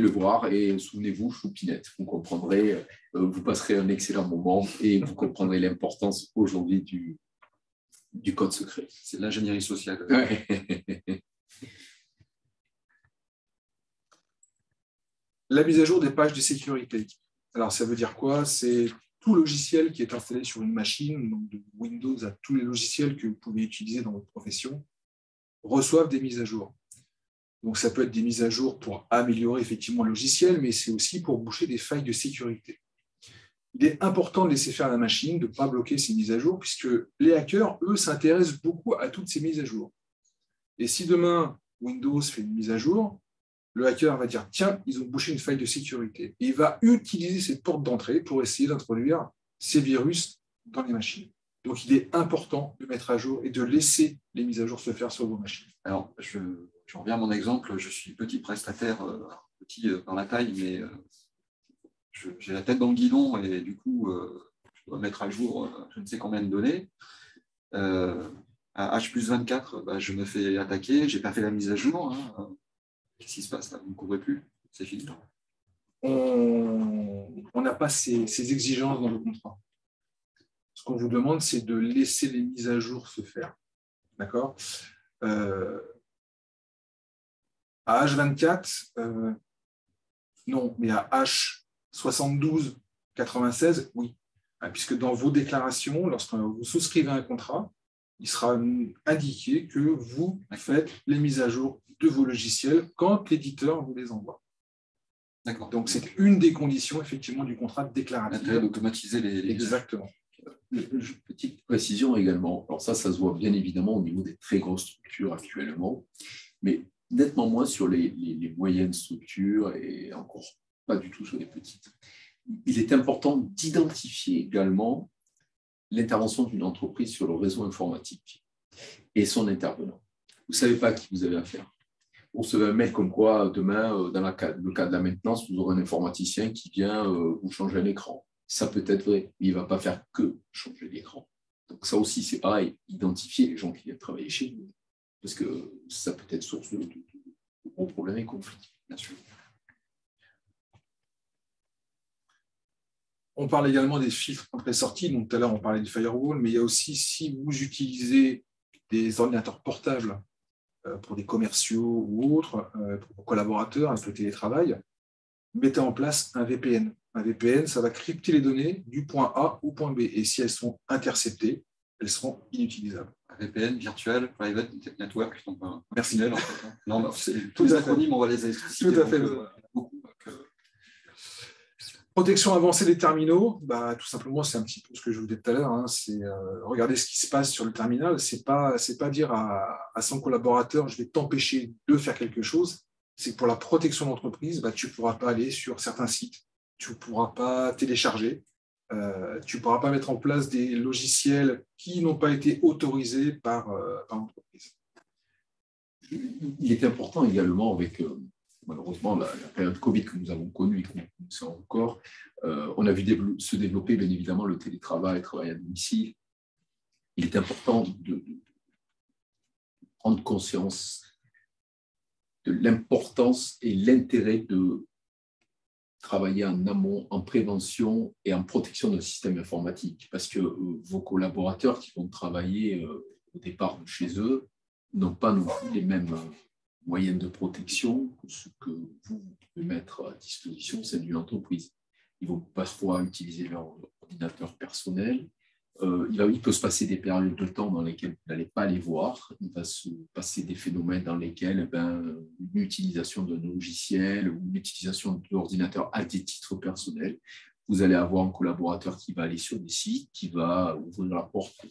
le voir et souvenez-vous, Choupinette, vous comprendrez, vous passerez un excellent moment et vous comprendrez l'importance aujourd'hui du code secret. C'est l'ingénierie sociale. Ouais. La mise à jour des pages de sécurité. Alors, ça veut dire quoi? C'est tout logiciel qui est installé sur une machine, donc de Windows à tous les logiciels que vous pouvez utiliser dans votre profession, reçoivent des mises à jour. Donc, ça peut être des mises à jour pour améliorer effectivement le logiciel, mais c'est aussi pour boucher des failles de sécurité. Il est important de laisser faire la machine, de ne pas bloquer ces mises à jour, puisque les hackers, eux, s'intéressent beaucoup à toutes ces mises à jour. Et si demain, Windows fait une mise à jour, le hacker va dire « Tiens, ils ont bouché une faille de sécurité ». Et il va utiliser cette porte d'entrée pour essayer d'introduire ces virus dans les machines. Donc, il est important de mettre à jour et de laisser les mises à jour se faire sur vos machines. Alors, je reviens à mon exemple. Je suis petit prestataire, petit dans la taille, mais j'ai la tête dans le guidon et du coup, je dois mettre à jour je ne sais combien de données. À H+24, je me fais attaquer. Je n'ai pas fait la mise à jour. Qu'est-ce qui se passe là? Vous ne couvrez plus? C'est fini. On n'a pas ces exigences dans le contrat. Ce qu'on vous demande, c'est de laisser les mises à jour se faire. D'accord? À H24, non, mais à H72, 96, oui. Puisque dans vos déclarations, lorsque vous souscrivez un contrat, il sera indiqué que vous faites les mises à jour de vos logiciels quand l'éditeur vous les envoie. D'accord. Donc, c'est une des conditions, effectivement, du contrat déclaratif. L'intérêt d'automatiser les Exactement. Petite précision également. Alors ça se voit bien évidemment au niveau des très grosses structures actuellement, mais nettement moins sur les moyennes structures et encore pas du tout sur les petites. Il est important d'identifier également l'intervention d'une entreprise sur le réseau informatique et son intervenant. Vous ne savez pas à qui vous avez affaire. Vous recevez un mail comme quoi demain, dans le cas de la maintenance, vous aurez un informaticien qui vient vous changer l'écran. Ça peut être vrai, mais il ne va pas faire que changer l'écran. Donc ça aussi, c'est pareil, identifier les gens qui viennent travailler chez vous, parce que ça peut être source de gros problèmes et conflits, bien sûr. On parle également des filtres entrée-sortie. Donc, tout à l'heure, on parlait du firewall, mais il y a aussi, si vous utilisez des ordinateurs portables pour des commerciaux ou autres, pour vos collaborateurs avec le télétravail, mettez en place un VPN. Un VPN, ça va crypter les données du point A au point B. Et si elles sont interceptées, elles seront inutilisables. Un VPN, Virtual Private Network. Donc, merci. En fait, non, tous les acronymes, on va les expliciter. Tout à fait. Protection avancée des terminaux, tout simplement, c'est un petit peu ce que je vous disais tout à l'heure. C'est regarder ce qui se passe sur le terminal. C'est pas dire à son collaborateur, je vais t'empêcher de faire quelque chose. C'est que pour la protection d'entreprise, tu ne pourras pas aller sur certains sites, tu ne pourras pas télécharger, tu ne pourras pas mettre en place des logiciels qui n'ont pas été autorisés par l'entreprise. Il est important également avec... malheureusement, la période Covid que nous avons connue et que nous sommes encore, on a vu se développer, bien évidemment, le télétravail, le travail à domicile. Il est important de prendre conscience de l'importance et l'intérêt de travailler en amont, en prévention et en protection d'un système informatique. Parce que vos collaborateurs qui vont travailler au départ de chez eux n'ont pas non plus les mêmes... moyenne de protection que ce que vous pouvez mettre à disposition, c'est d'une entreprise. Ils vont parfois utiliser leur ordinateur personnel. Il peut se passer des périodes de temps dans lesquelles vous n'allez pas les voir. Il va se passer des phénomènes dans lesquels une utilisation d'un logiciel ou une utilisation de l'ordinateur à des titres personnels, vous allez avoir un collaborateur qui va aller sur des sites, qui va ouvrir la porte, qui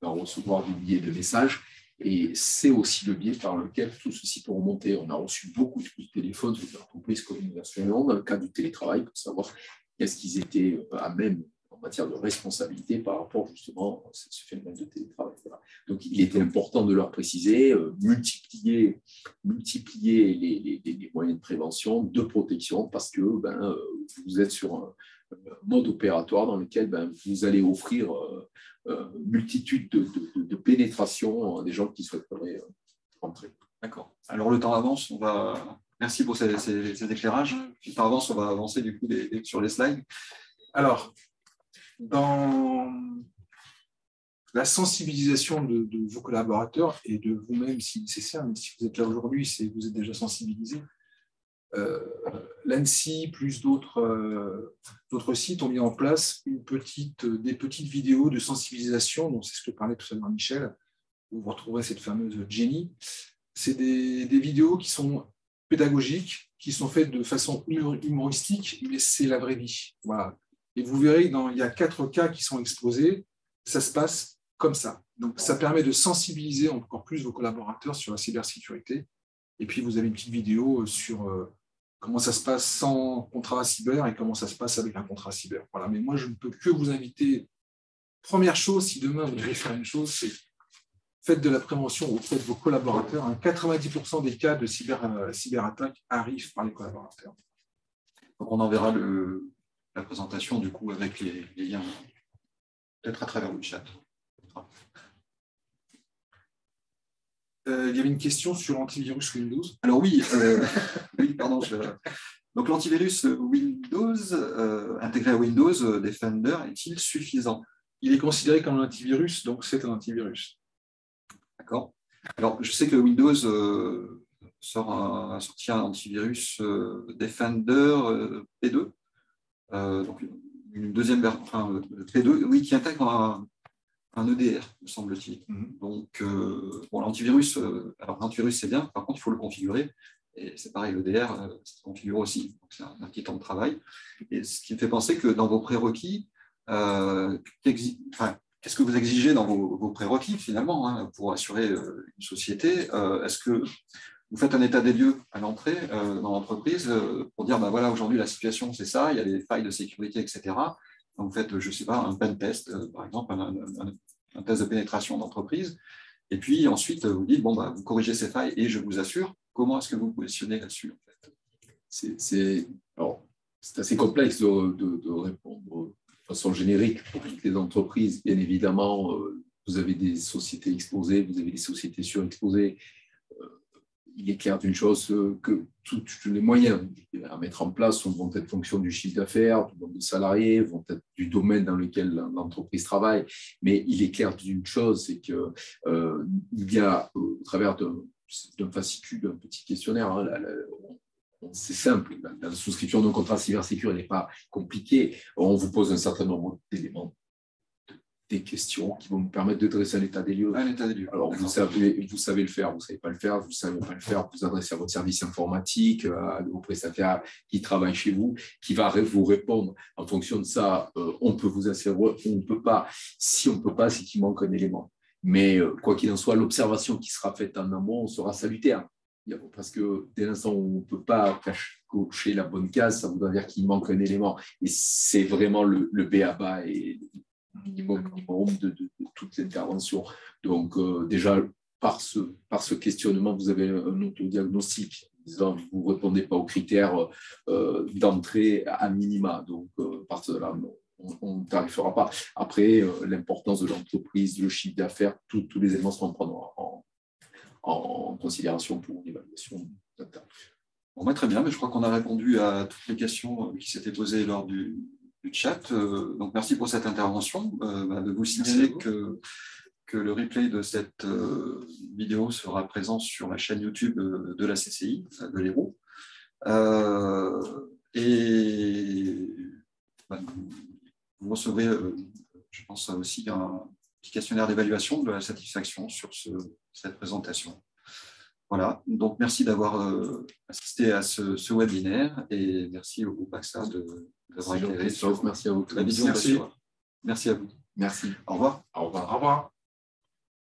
va recevoir des billets de messages. Et c'est aussi le biais par lequel tout ceci peut remonter. On a reçu beaucoup de coups de téléphone sur des entreprises communications dans le cadre du télétravail pour savoir qu'est-ce qu'ils étaient à même, en matière de responsabilité par rapport justement à ce phénomène de télétravail. Voilà. Donc, il était important de leur préciser, multiplier les moyens de prévention, de protection, parce que vous êtes sur un mode opératoire dans lequel vous allez offrir multitude de pénétrations à des gens qui souhaiteraient rentrer. D'accord. Alors, le temps avance. Merci pour ces éclairages. Le temps avance, on va avancer du coup sur les slides. Alors, dans la sensibilisation de vos collaborateurs et de vous-même si nécessaire, même si vous êtes là aujourd'hui, c'est que vous êtes déjà sensibilisés, l'ANSSI plus d'autres sites ont mis en place des petites vidéos de sensibilisation, donc c'est ce que parlait tout à l'heure Michel, où vous retrouverez cette fameuse Jenny. C'est des vidéos qui sont pédagogiques, qui sont faites de façon humoristique, mais c'est la vraie vie. Voilà. Et vous verrez, il y a 4 cas qui sont exposés, ça se passe comme ça. Donc, ça permet de sensibiliser encore plus vos collaborateurs sur la cybersécurité. Et puis, vous avez une petite vidéo sur comment ça se passe sans contrat cyber et comment ça se passe avec un contrat cyber. Voilà. Mais moi, je ne peux que vous inviter. Première chose, si demain vous devez faire une chose, c'est faites de la prévention auprès de vos collaborateurs. 90% des cas de cyberattaque arrivent par les collaborateurs. Donc, on enverra la présentation du coup avec les liens, peut-être à travers le chat. Il y avait une question sur l'antivirus Windows. Alors oui, oui pardon. Donc l'antivirus Windows, intégré à Windows Defender, est-il suffisant? Il est considéré comme un antivirus, donc c'est un antivirus. D'accord. Alors je sais que Windows a sorti un antivirus Defender P2, donc une deuxième version, enfin, P2, oui, qui intègre un EDR, me semble-t-il. Donc, bon, l'antivirus, l'antivirus, c'est bien, par contre, il faut le configurer. Et c'est pareil, l'EDR, ça se configure aussi. Donc, c'est un petit temps de travail. Et ce qui me fait penser que dans vos prérequis, qu'est-ce que vous exigez dans vos prérequis, finalement, pour assurer une société? Est-ce que vous faites un état des lieux à l'entrée dans l'entreprise pour dire, voilà, aujourd'hui, la situation, c'est ça, il y a des failles de sécurité, etc. Donc, vous faites, je ne sais pas, un pen test, par exemple, un test de pénétration d'entreprise. Et puis, ensuite, vous dites, vous corrigez ces failles et je vous assure. Comment est-ce que vous vous positionnez là-dessus, en fait? C'est assez complexe de répondre de façon générique pour toutes les entreprises. Bien évidemment, vous avez des sociétés exposées, vous avez des sociétés surexposées. Il est clair d'une chose que tous les moyens à mettre en place vont être fonction du chiffre d'affaires, du nombre de salariés, vont être du domaine dans lequel l'entreprise travaille. Mais il est clair d'une chose, c'est qu'il y a, au travers d'un fascicule, d'un petit questionnaire, c'est simple, la souscription d'un contrat cybersécurité n'est pas compliquée. On vous pose un certain nombre d'éléments, des questions qui vont vous permettre de dresser un état des lieux. Alors, vous savez le faire, vous ne savez pas le faire, vous ne savez pas le faire, vous adressez à votre service informatique, à vos prestataires qui travaillent chez vous, qui va vous répondre. En fonction de ça, on peut vous assurer, on ne peut pas. Si on ne peut pas, c'est qu'il manque un élément. Mais quoi qu'il en soit, l'observation qui sera faite en amont sera salutaire. Parce que dès l'instant où on ne peut pas cocher la bonne case, ça voudra dire qu'il manque un élément. Et c'est vraiment le b.a.-ba et minimum de toute l'intervention. Donc, déjà, par ce questionnement, vous avez un autodiagnostic. Disant, vous ne répondez pas aux critères d'entrée à minima. Donc, par cela, on ne tarifera pas. Après, l'importance de l'entreprise, le chiffre d'affaires, tous les éléments seront prendre en considération pour l'évaluation d'un tarif. Très bien, mais je crois qu'on a répondu à toutes les questions qui s'étaient posées lors du chat. Donc, merci pour cette intervention. De vous signaler que le replay de cette vidéo sera présent sur la chaîne YouTube de la CCI, de l'Hérault. Et vous recevrez, je pense, aussi un petit questionnaire d'évaluation de la satisfaction sur cette présentation. Voilà, donc merci d'avoir assisté à ce webinaire et merci au groupe AXA d'avoir éclairé sur merci à vous. la vision de la. Merci à vous. Merci. Au revoir. Au revoir. Au revoir.